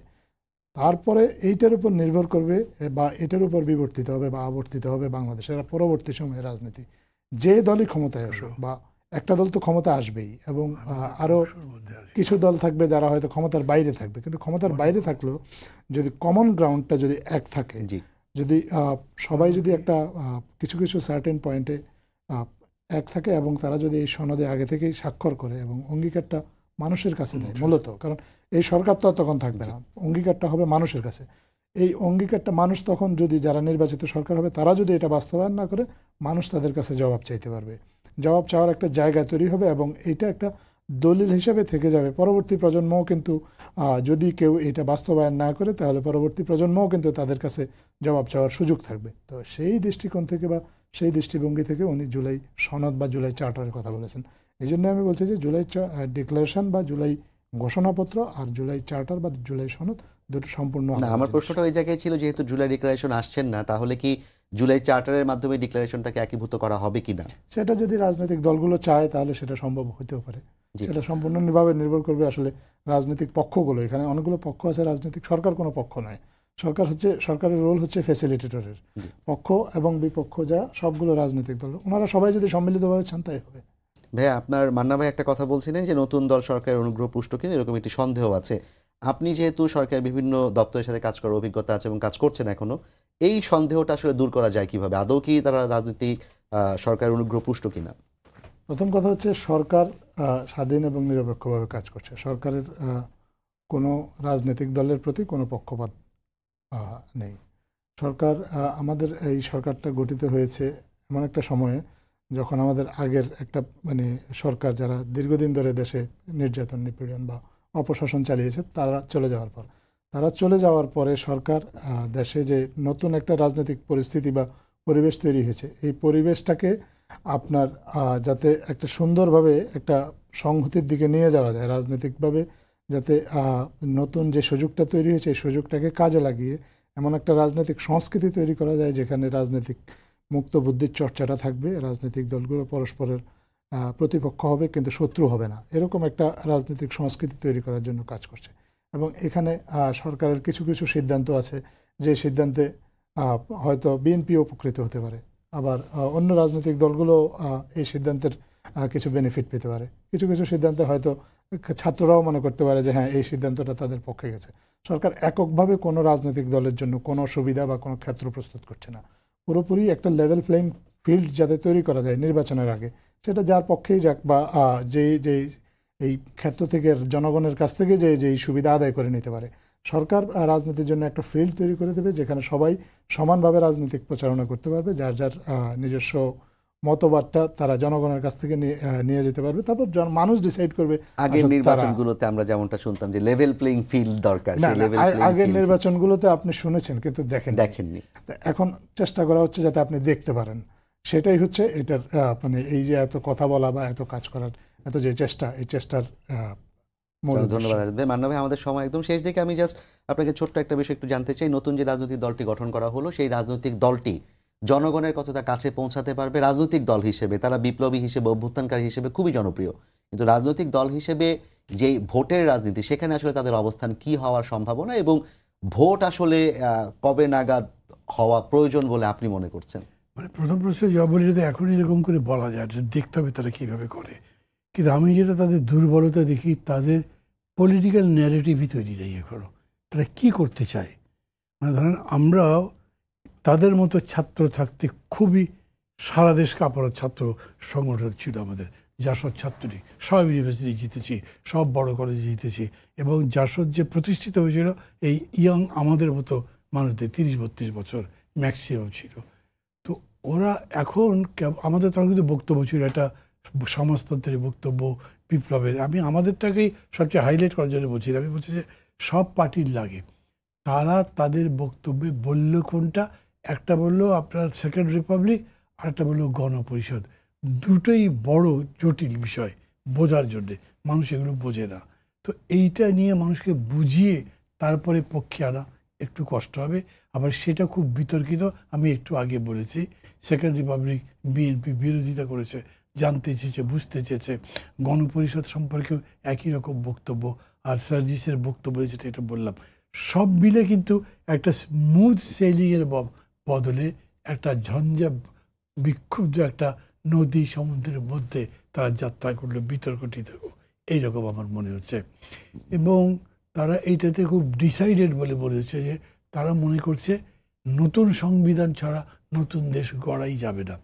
তারপরে এইটার উপর নির্ভর করবে বা এটার উপর বিবর্তিত হবে বা আবর্তিত হবে বাংলাদেশের পরবর্তী সময়ে রাজনীতি। যে দলই ক্ষমতায় আসুক, বা একটা দল তো ক্ষমতা আসবেই, এবং আরও কিছু দল থাকবে যারা হয়তো ক্ষমতার বাইরে থাকবে, কিন্তু ক্ষমতার বাইরে থাকলেও যদি কমন গ্রাউন্ডটা যদি এক থাকে, যদি সবাই যদি একটা কিছু কিছু সার্টেন পয়েন্টে এক থাকে, এবং তারা যদি এই সনদে আগে থেকেই স্বাক্ষর করে এবং অঙ্গীকারটা মানুষের কাছে দেয়, মূলত কারণ এই সরকার তো তখন থাকবে না, অঙ্গীকারটা হবে মানুষের কাছে। এই অঙ্গীকারটা মানুষ তখন, যদি যারা নির্বাচিত সরকার হবে তারা যদি এটা বাস্তবায়ন না করে, মানুষ তাদের কাছে জবাব চাইতে পারবে, জবাব চাওয়ার একটা জায়গা তৈরি হবে, এবং এটা একটা দলিল হিসেবে থেকে যাবে। পরবর্তী প্রজন্মও কিন্তু যদি কেউ এটা বাস্তবায়ন না করে, তাহলে পরবর্তী প্রজন্মও কিন্তু তাদের কাছে জবাব চাওয়ার সুযোগ থাকবে। তো সেই দৃষ্টিকোণ থেকে বা সেই দৃষ্টিভঙ্গি থেকে উনি জুলাই সনদ বা জুলাই চার্টারের কথা বলেছেন। এই জন্য আমি বলছি যে জুলাই ডিক্লারেশন বা জুলাই ঘোষণাপত্র আর জুলাই চার্টার বা জুলাই সনদ দুটো সম্পূর্ণ। আমার প্রশ্নটা ওই জায়গায় ছিল, যেহেতু জুলাই ডিক্লারেশন আসছেন না, তাহলে কি জুলাই চার্টারের মাধ্যমে ডিক্লারেশনটাকে একীভূত করা হবে কিনা? সেটা যদি রাজনৈতিক দলগুলো চায় তাহলে সেটা সম্ভব হতেও পারে। সেটা সম্পূর্ণভাবে নির্ভর করবে আসলে রাজনৈতিক পক্ষগুলো। এখানে অনেকগুলো পক্ষ আছে রাজনৈতিক, সরকার কোনো পক্ষ নয়। সরকারের রোল হচ্ছে ফ্যাসিলিটেটরের। পক্ষ এবং বিপক্ষ যা সবগুলো রাজনৈতিক দল, ওনারা সবাই যদি সম্মিলিতভাবে চান তাই হবে। ভাই, আপনার মান্না ভাই একটা কথা বলছিলেন যে নতুন দল সরকারের অনুগ্রহ পুষ্ট কিনা, এরকম একটি সন্দেহ আছে। আপনি যেহেতু সরকারের বিভিন্ন দপ্তরের সাথে কাজ করার অভিজ্ঞতা আছে এবং কাজ করছেন এখনো, এই সন্দেহটা আসলে দূর করা যায় কিভাবে? আদৌ কি তারা রাজনৈতিক সরকারের অনুগ্রহ পুষ্ট কিনা? প্রথম কথা হচ্ছে, সরকার স্বাধীন এবং নিরপেক্ষভাবে কাজ করছে। সরকারের কোনো রাজনৈতিক দলের প্রতি কোনো পক্ষপাত নেই। সরকার, আমাদের এই সরকারটা গঠিত হয়েছে এমন একটা সময়ে যখন আমাদের আগের একটা সরকার, যারা দীর্ঘদিন ধরে দেশে নির্যাতন, নিপীড়ন বা অপশাসন চালিয়েছে, তারা চলে যাওয়ার পর তারা চলে যাওয়ার পরে সরকার দেশে যে নতুন একটা রাজনৈতিক পরিস্থিতি বা পরিবেশ তৈরি হয়েছে, এই পরিবেশটাকে আপনার যাতে একটা সুন্দরভাবে একটা সংহতির দিকে নিয়ে যাওয়া যায় রাজনৈতিকভাবে, যাতে নতুন যে সুযোগটা তৈরি হয়েছে এই সুযোগটাকে কাজে লাগিয়ে এমন একটা রাজনৈতিক সংস্কৃতি তৈরি করা যায় যেখানে রাজনৈতিক মুক্ত বুদ্ধির চর্চাটা থাকবে, রাজনৈতিক দলগুলো পরস্পরের প্রতিপক্ষ হবে কিন্তু শত্রু হবে না, এরকম একটা রাজনৈতিক সংস্কৃতি তৈরি করার জন্য কাজ করছে। এবং এখানে সরকারের কিছু কিছু সিদ্ধান্ত আছে যে সিদ্ধান্তে হয়তো বিএনপি উপকৃত হতে পারে, আবার অন্য রাজনৈতিক দলগুলো এই সিদ্ধান্তের কিছু বেনিফিট পেতে পারে। কিছু কিছু সিদ্ধান্তে হয়তো ছাত্ররাও মনে করতে পারে যে হ্যাঁ এই সিদ্ধান্তটা তাদের পক্ষে গেছে। সরকার এককভাবে কোনো রাজনৈতিক দলের জন্য কোনো সুবিধা বা কোনো ক্ষেত্র প্রস্তুত করছে না, পুরোপুরি একটা লেভেল প্লেইং ফিল্ড যাতে তৈরি করা যায় নির্বাচনের আগে, সেটা যার পক্ষেই যাক বা যেই এই ক্ষেত্র থেকে জনগণের কাছ থেকে যেই সুবিধা আদায় করে নিতে পারে, সরকার রাজনীতির জন্য একটা ফিল্ড তৈরি করে দেবে যেখানে সবাই সমানভাবে রাজনৈতিক প্রচারণা করতে পারবে, যার যার নিজস্ব মতবাদটা তারা জনগণের কাছ থেকে নিয়ে যেতে পারবে। তারপর মানুষ ডিসাইড করবে। আগের নির্বাচনগুলোতে আমরা যেমনটা শুনতাম যে লেভেল প্লেইং ফিল্ড দরকার, আগের নির্বাচনগুলোতে আপনি শুনেছেন কিন্তু দেখেননি। এখন চেষ্টা করা হচ্ছে যাতে আপনি দেখতে পারেন, সেটাই হচ্ছে এটার মানে এই যে এত কথা বলা বা এত কাজ করার এত যে চেষ্টা, এই চেষ্টার ধন্যবাদ মান্না ভাই। আমাদের সময় একদম শেষ দিকে, আমি জাস্ট আপনাকে ছোট্ট একটা বিষয় একটু জানতে চাই। নতুন যে রাজনৈতিক দলটি গঠন করা হলো, সেই রাজনৈতিক দলটি জনগণের কতটা কাছে পৌঁছাতে পারবে? রাজনৈতিক দল হিসেবে তারা বিপ্লবী হিসেবে, অভ্যুত্থানকারী হিসেবে খুবই জনপ্রিয়, কিন্তু রাজনৈতিক দল হিসেবে যেই ভোটের রাজনীতি, সেখানে আসলে তাদের অবস্থান কি হওয়ার সম্ভাবনা, এবং ভোট আসলে কবে নাগাদ হওয়া প্রয়োজন বলে আপনি মনে করছেন? মানে প্রথম প্রশ্ন জবাব বলি, এখন এরকম করে বলা যায়, দেখতে হবে তারা কীভাবে করে। কিন্তু আমি যেটা তাদের দুর্বলতা দেখি, তাদের পলিটিক্যাল ন্যারেটিভই তৈরি নেই এখনও। তারা কী করতে চায়, মানে ধরেন আমরাও তাদের মতো ছাত্র থাকতে খুবই সারা দেশ কাঁপানো ছাত্র সংগঠন ছিল আমাদের। জাসদ ছাত্রী সব ইউনিভার্সিটি জিতেছি, সব বড় কলেজে জিতেছি, এবং জাসদ যে প্রতিষ্ঠিত হয়েছিল এই ইয়াং আমাদের মতো মানুষদের 30-32 বছর ম্যাক্সিমাম ছিল। তো ওরা এখন আমাদের তখন কিন্তু বক্তব্য ছিল একটা সমাজতন্ত্রের বক্তব্য, বিপ্লবের। আমি আমাদেরটাকেই সবচেয়ে হাইলাইট করার জন্য বলছি। আমি বলছি যে সব পার্টির লাগে, তারা তাদের বক্তব্যে বলল কোনটা, একটা বললো আপনার সেকেন্ড রিপাবলিক, আর একটা বললো গণপরিষদ। দুটোই বড় জটিল বিষয় বোঝার জন্যে, মানুষ এগুলো বোঝে না। তো এইটা নিয়ে মানুষকে বুঝিয়ে তারপরে পক্ষে আনা একটু কষ্ট হবে। আবার সেটা খুব বিতর্কিত। আমি একটু আগে বলেছি সেকেন্ড রিপাবলিক বিএনপি বিরোধিতা করেছে, জানতে চেয়েছে, বুঝতে চেয়েছে। গণপরিষদ সম্পর্কেও একই রকম বক্তব্য, আর সার্জিসের বক্তব্য যেটা এটা বললাম, সব মিলে কিন্তু একটা স্মুথ সেলিংয়ের বদলে একটা ঝঞ্ঝা বিক্ষুব্ধ একটা নদী সমুদ্রের মধ্যে তারা যাত্রা করলো, বিতর্কটিত এইরকম আমার মনে হচ্ছে। এবং তারা এইটাতে খুব ডিসাইডেড বলে মনে হচ্ছে যে তারা মনে করছে নতুন সংবিধান ছাড়া নতুন দেশ গড়াই যাবে না।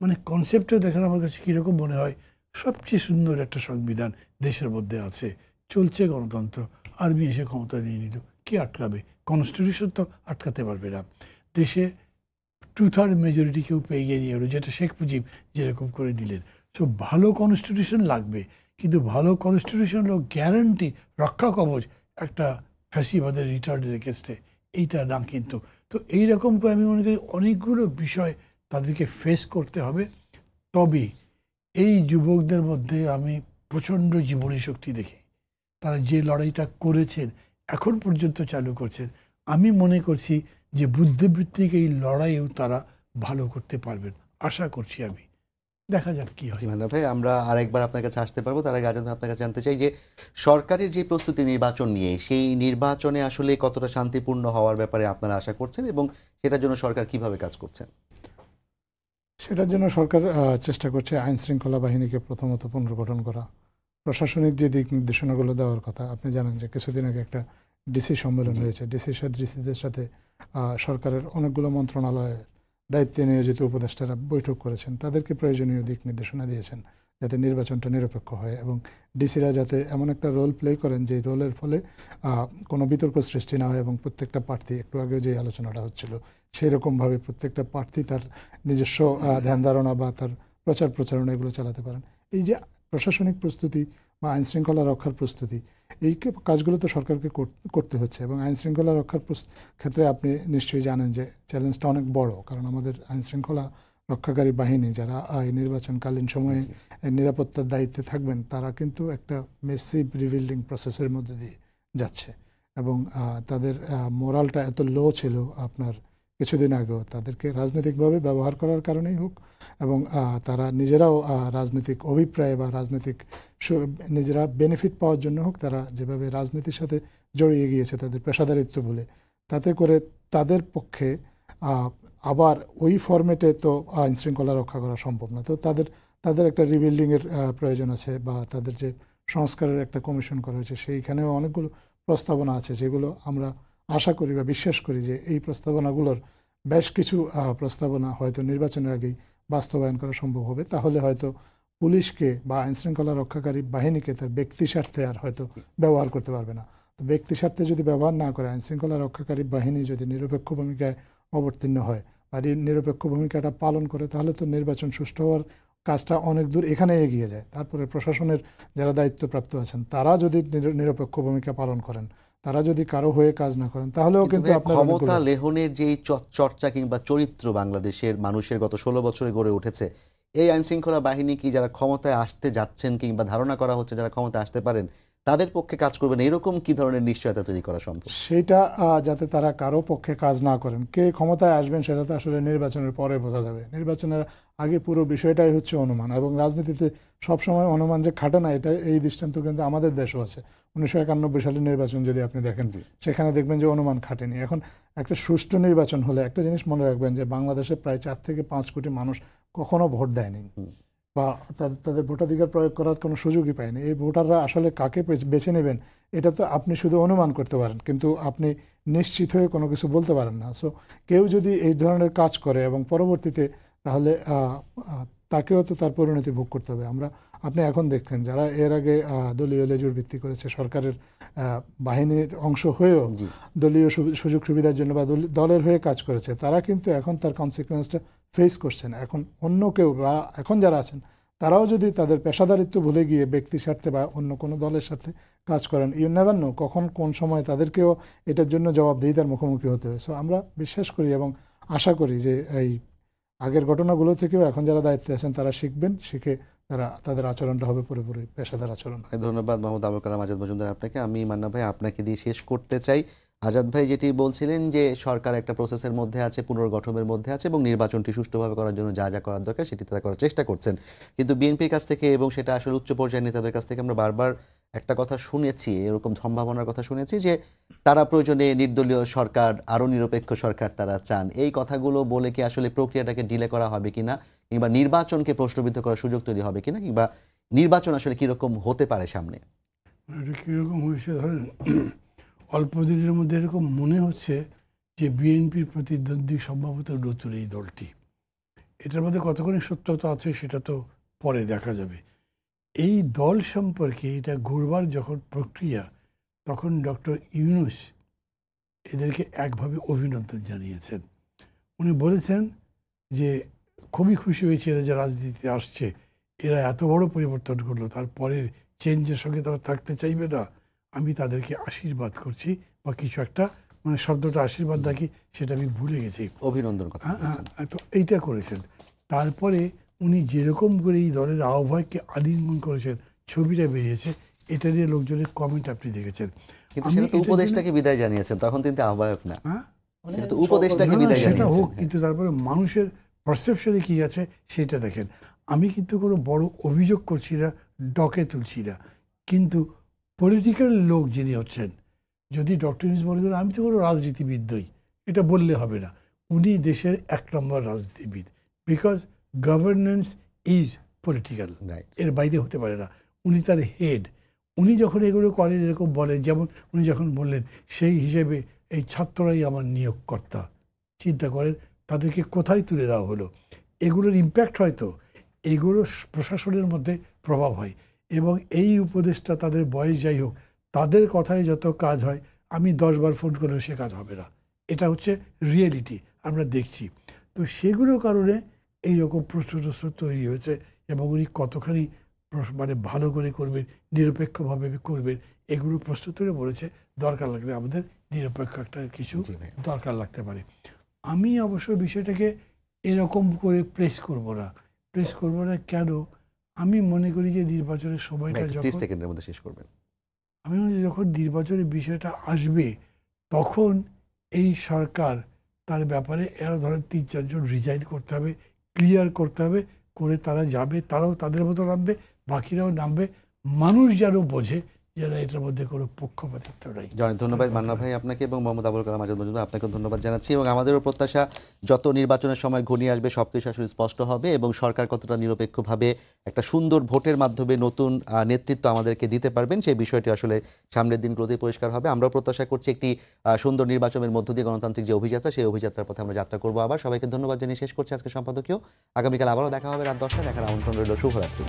মানে কনসেপ্টটা দেখেন আমার কাছে কীরকম মনে হয়, সবচেয়ে সুন্দর একটা সংবিধান দেশের মধ্যে আছে, চলছে গণতন্ত্র, আর্মি এসে ক্ষমতা নিয়ে নিল, কে আটকাবে? কনস্টিটিউশন তো আটকাতে পারবে না। দেশে 2/3 মেজরিটি কেউ পেয়ে নিয়ে এলো, যেটা শেখ মুজিব যেরকম করে নিলেন। সো ভালো কনস্টিটিউশন লাগবে, কিন্তু ভালো কনস্টিটিউশন হলো গ্যারান্টি, রক্ষা কবচ একটা ফ্যাসিবাদের রিটার্নের এগেন্স্টে, এইটা না কিন্তু। তো এইরকম করে আমি মনে করি অনেকগুলো বিষয় তাদেরকে ফেস করতে হবে। তবে এই যুবকদের মধ্যে আমি প্রচণ্ড জীবনী শক্তি দেখি। তারা যে লড়াইটা করেছেন, এখন পর্যন্ত চালু করছেন, আমি মনে করছি যে বুদ্ধিবৃত্তিক এই লড়াইয়েও তারা ভালো করতে পারবেন, আশা করছি আমি। দেখা যাক কি হয়। মান্না ভাই, আমরা আরেকবার আপনার কাছে আসতে পারবো, তার আগে আজাদ ভাই আপনার কাছে জানতে চাই যে সরকারের যে প্রস্তুতি নির্বাচন নিয়ে, সেই নির্বাচনে আসলে কতটা শান্তিপূর্ণ হওয়ার ব্যাপারে আপনারা আশা করছেন, এবং সেটার জন্য সরকার কিভাবে কাজ করছেন? সেটার জন্য সরকার চেষ্টা করছে আইন শৃঙ্খলা বাহিনীকে প্রথমত পুনর্গঠন করা, প্রশাসনিক যে দিক নির্দেশনাগুলো দেওয়ার কথা। আপনি জানেন যে কিছুদিন আগে একটা ডিসি সম্মেলন হয়েছে, ডিসিদের সাথে সরকারের অনেকগুলো মন্ত্রণালয়ের দায়িত্বে নিয়োজিত উপদেষ্টারা বৈঠক করেছেন, তাদেরকে প্রয়োজনীয় দিক নির্দেশনা দিয়েছেন যাতে নির্বাচনটা নিরপেক্ষ হয়, এবং ডিসিরা যাতে এমন একটা রোল প্লে করেন যে রোলের ফলে কোনো বিতর্ক সৃষ্টি না হয়, এবং প্রত্যেকটা প্রার্থী, একটু আগেও যে আলোচনাটা হচ্ছিল সেই রকমভাবে প্রত্যেকটা প্রার্থী তার নিজস্ব ধ্যান ধারণা বা তার প্রচারণা এগুলো চালাতে পারেন। এই যে প্রশাসনিক প্রস্তুতি বা আইনশৃঙ্খলা রক্ষার প্রস্তুতি, এই কাজগুলো তো সরকারকে করতে হচ্ছে। এবং আইন শৃঙ্খলা রক্ষার ক্ষেত্রে আপনি নিশ্চয়ই জানেন যে চ্যালেঞ্জটা অনেক বড়, কারণ আমাদের আইন শৃঙ্খলা রক্ষাকারী বাহিনী যারা এই নির্বাচনকালীন সময়ে নিরাপত্তার দায়িত্বে থাকবেন, তারা কিন্তু একটা মেসিভ রিবিল্ডিং প্রসেসের মধ্যে দিয়ে যাচ্ছে। এবং তাদের মোরালটা এত লো ছিল আপনার কিছুদিন আগেও, তাদেরকে রাজনৈতিকভাবে ব্যবহার করার কারণেই হোক এবং তারা নিজেরাও রাজনৈতিক অভিপ্রায় বা রাজনৈতিক নিজেরা বেনিফিট পাওয়ার জন্য হোক, তারা যেভাবে রাজনীতির সাথে জড়িয়ে গিয়েছে তাদের পেশাদারিত্ব বলে, তাতে করে তাদের পক্ষে আবার ওই ফরম্যাটে তো আইন শৃঙ্খলা রক্ষা করা সম্ভব না। তো তাদের একটা রিবিল্ডিংয়ের প্রয়োজন আছে, বা তাদের যে সংস্কারের একটা কমিশন করা হয়েছে সেইখানেও অনেকগুলো প্রস্তাবনা আছে, যেগুলো আমরা আশা করি বা বিশ্বাস করি যে এই প্রস্তাবনাগুলোর বেশ কিছু প্রস্তাবনা হয়তো নির্বাচনের আগেই বাস্তবায়ন করা সম্ভব হবে। তাহলে হয়তো পুলিশকে বা আইনশৃঙ্খলা রক্ষাকারী বাহিনীকে তার ব্যক্তি স্বার্থে আর হয়তো ব্যবহার করতে পারবে না। তো ব্যক্তি স্বার্থে যদি ব্যবহার না করে আইনশৃঙ্খলা রক্ষাকারী বাহিনী যদি নিরপেক্ষ ভূমিকায় অবতীর্ণ হয় বা নিরপেক্ষ ভূমিকাটা পালন করে, তাহলে তো নির্বাচন সুষ্ঠু হওয়ার কাজটা অনেক দূর এখানে এগিয়ে যায়। তারপরে প্রশাসনের যারা দায়িত্বপ্রাপ্ত আছেন তারা যদি নিরপেক্ষ ভূমিকা পালন করেন, তারা যদি কারো হয়ে কাজ না করেন, তাহলেও কিন্তু আপনার ক্ষমতা লেহনের যে চর্চা কিংবা চরিত্র বাংলাদেশের মানুষের গত 16 বছরে গড়ে উঠেছে, এই আইনশৃঙ্খলা বাহিনী কি যারা ক্ষমতায় আসতে যাচ্ছেন কিংবা ধারণা করা হচ্ছে যারা ক্ষমতায় আসতে পারেন তাদের পক্ষে কাজ করবেন, এরকম কি ধরনের নিশ্চয়তা তৈরি করা সম্ভব? সেটা যাতে তারা কারো পক্ষে কাজ না করেন। কে ক্ষমতায় আসবেন সেটা তো আসলে নির্বাচনের পরে বোঝা যাবে। নির্বাচনের আগে পুরো বিষয়টাই হচ্ছে অনুমান, এবং রাজনীতিতে সবসময় অনুমান যে খাটে না, এটা এই দৃষ্টান্ত কিন্তু আমাদের দেশও আছে। 1991 সালের নির্বাচন যদি আপনি দেখেন, সেখানে দেখবেন যে অনুমান খাটেনি। এখন একটা সুষ্ঠু নির্বাচন হলে একটা জিনিস মনে রাখবেন যে বাংলাদেশে প্রায় 4 থেকে 5 কোটি মানুষ কখনো ভোট দেয়নি বা তাদের ভোটাধিকার প্রয়োগ করার কোনো সুযোগই পায়নি। এই ভোটাররা আসলে কাকে বেছে নেবেন এটা তো আপনি শুধু অনুমান করতে পারেন, কিন্তু আপনি নিশ্চিত হয়ে কোনো কিছু বলতে পারেন না। সো কেউ যদি এই ধরনের কাজ করে এবং পরবর্তীতে, তাহলে তাকেও তো তার পরিণতি ভোগ করতে হবে। আপনি এখন দেখলেন যারা এর আগে দলীয় লেজুর ভিত্তি করেছে সরকারের বাহিনীর অংশ হয়েও দলীয় সুযোগ সুবিধার জন্য বা দলের হয়ে কাজ করেছে, তারা কিন্তু এখন তার কনসিকুয়েন্সটা ফেস করছেন। এখন অন্য কেউ বা এখন যারা আছেন তারাও যদি তাদের পেশাদারিত্ব ভুলে গিয়ে ব্যক্তি স্বার্থে বা অন্য কোনো দলের সাথে কাজ করেন, ইউ নেভার নো কখন কোন সময় তাদেরকেও এটার জন্য জবাবদিহিতার মুখোমুখি হতে হয়। সো আমরা বিশ্বাস করি এবং আশা করি যে এই আগের ঘটনাগুলো থেকেও এখন যারা দায়িত্বে আছেন তারা শিখবেন, শিখে তাদের আচরণটা হবে পুরোপুরি পেশাদার আচরণ। ধন্যবাদ মোহাম্মদ আবুল কালাম আজাদ মজুমদার আপনাকে। আমি মান্না ভাই আপনাকে দিয়ে শেষ করতে চাই। আজাদ ভাই যেটি বলছিলেন যে সরকার একটা প্রসেসের মধ্যে আছে, পুনর্গঠনের মধ্যে আছে এবং নির্বাচনটি সুষ্ঠুভাবে করার জন্য যা যা করার দরকার সেটি তারা করার চেষ্টা করছেন। কিন্তু বিএনপির কাছ থেকে এবং সেটা আসলে উচ্চ পর্যায়ের নেতাদের কাছ থেকে আমরা বারবার একটা কথা শুনেছি, এরকম সম্ভাবনার কথা শুনেছি যে তারা প্রয়োজনে নির্দলীয় সরকার, আরও নিরপেক্ষ সরকার তারা চান। এই কথাগুলো বলে কি আসলে প্রক্রিয়াটাকে ডিলে করা হবে কিনা, কিংবা নির্বাচনকে প্রশ্নবিদ্ধ করার সুযোগ তৈরি হবে কিনা, কিংবা নির্বাচন আসলে কীরকম হতে পারে সামনে? এটা কীরকম হয়েছে ধরেন, অল্প দিনের মধ্যে এরকম মনে হচ্ছে যে বিএনপির প্রতিদ্বন্দ্বী সম্ভবত নতুন এই দলটি। এটার মধ্যে কতখানি সত্যতা আছে সেটা তো পরে দেখা যাবে। এই দল সম্পর্কে এটা ঘুরবার যখন প্রক্রিয়া, তখন ডক্টর ইউনূস এদেরকে একভাবে অভিনন্দন জানিয়েছেন। উনি বলেছেন যে খুবই খুশি হয়েছে এরা যে রাজনীতিতে আসছে, এরা এত বড় পরিবর্তন করলো, তারপরের চেঞ্জের সঙ্গে তারা থাকতে চাইবে না, আমি তাদেরকে আশীর্বাদ করছি বা কিছু একটা, মানে শব্দটা আশীর্বাদ নাকি সেটা আমি ভুলে গেছি, অভিনন্দন কথা। তো এইটা করেছেন। তারপরে উনি যেরকম করে এই দলের আহ্বায়ককে আলিঙ্গন করেছেন, ছবিটা বেরিয়েছে, এটা নিয়ে লোকজনের কমেন্ট আপনি দেখেছেন। কিন্তু সেটা তো উপদেষ্টাকে বিদায় জানিয়েছেন, তখন কিন্তু আহ্বায়ক না, সেটা তো উপদেষ্টাকে বিদায় সেটা জানিয়েছেন। হোক, কিন্তু তারপরে মানুষের পারসেপশনে কি আছে সেটা দেখেন। আমি কিন্তু কোনো বড় অভিযোগ করছি না, ডকে তুলছি না, কিন্তু পলিটিক্যাল লোক যিনি হচ্ছেন, যদি ডক্টর ইউনূস বলে দেন আমি তো কোনো রাজনীতিবিদ নই, এটা বললে হবে না। উনি দেশের 1 নম্বর রাজনীতিবিদ, বিকজ গভর্নেন্স ইজ পলিটিক্যাল, এর বাইরে হতে পারে না। উনি তার হেড, উনি যখন এগুলো করেন এরকম বলেন, যেমন উনি যখন বললেন সেই হিসেবে এই ছাত্ররাই আমার নিয়োগকর্তা, চিন্তা করেন তাদেরকে কোথায় তুলে দেওয়া হলো। এগুলোর ইম্প্যাক্ট হয়তো এগুলো প্রশাসনের মধ্যে প্রভাব হয়, এবং এই উপদেশটা তাদের বয়স যাই হোক, তাদের কথায় যত কাজ হয়, আমি 10 বার ফোন করলেও সে কাজ হবে না। এটা হচ্ছে রিয়েলিটি, আমরা দেখছি। তো সেগুলোর কারণে এইরকম প্রশ্ন তৈরি হয়েছে, এবং উনি কতখানি মানে ভালো করে করবেন, নিরপেক্ষভাবে করবেন, এগুলো প্রস্তুত করে বলেছে দরকার লাগলে আমাদের নিরপেক্ষ একটা কিছু জি ভাই। দরকার লাগতে পারে। আমি অবশ্য বিষয়টাকে এরকম করে প্রেস করব না। প্রেস করব না কেন? আমি মনে করি যে নির্বাচনের সময়টা ভাই, 30 যখন সেকেন্ডের মধ্যে শেষ করবেন। আমি মনে করি যখন নির্বাচনের বিষয়টা আসবে তখন এই সরকার তার ব্যাপারে এরা ধরেন ৩-৪ জন রিজাইন করতে হবে, ক্লিয়ার করতে হবে, করে তারা যাবে, তারাও তাদের মতো নামবে, বাকিরাও নামবে। মানুষ যেন বোঝে যে না, এটার মধ্যে কোনো পক্ষপাতিত্ব নাই। অনেক ধন্যবাদ মান্না ভাই আপনাকে এবং মোহাম্মদ আবুল কালাম আজাদ মজুমদার আপনাকে ধন্যবাদ জানাচ্ছি। এবং আমাদেরও প্রত্যাশা যত নির্বাচনের সময় ঘনিয়ে আসবে সবকিছু আসলে স্পষ্ট হবে এবং সরকার কতটা নিরপেক্ষভাবে একটা সুন্দর ভোটের মাধ্যমে নতুন নেতৃত্ব আমাদেরকে দিতে পারবেন সেই বিষয়টি আসলে সামনের দিনগুলোতেই পরিষ্কার হবে। আমরাও প্রত্যাশা করছি একটি সুন্দর নির্বাচনের মধ্য দিয়ে গণতান্ত্রিক যে অভিযাত্রা সেই অভিযাত্রার পথে আমরা যাত্রা করবো। আবার সবাইকে ধন্যবাদ জানিয়ে শেষ করছি আজকে সম্পাদকীয়। আগামীকাল আবারও দেখা হবে রাত 10টায়। দেখার আমন্ত্রণ রইল। শুভরাত্রি।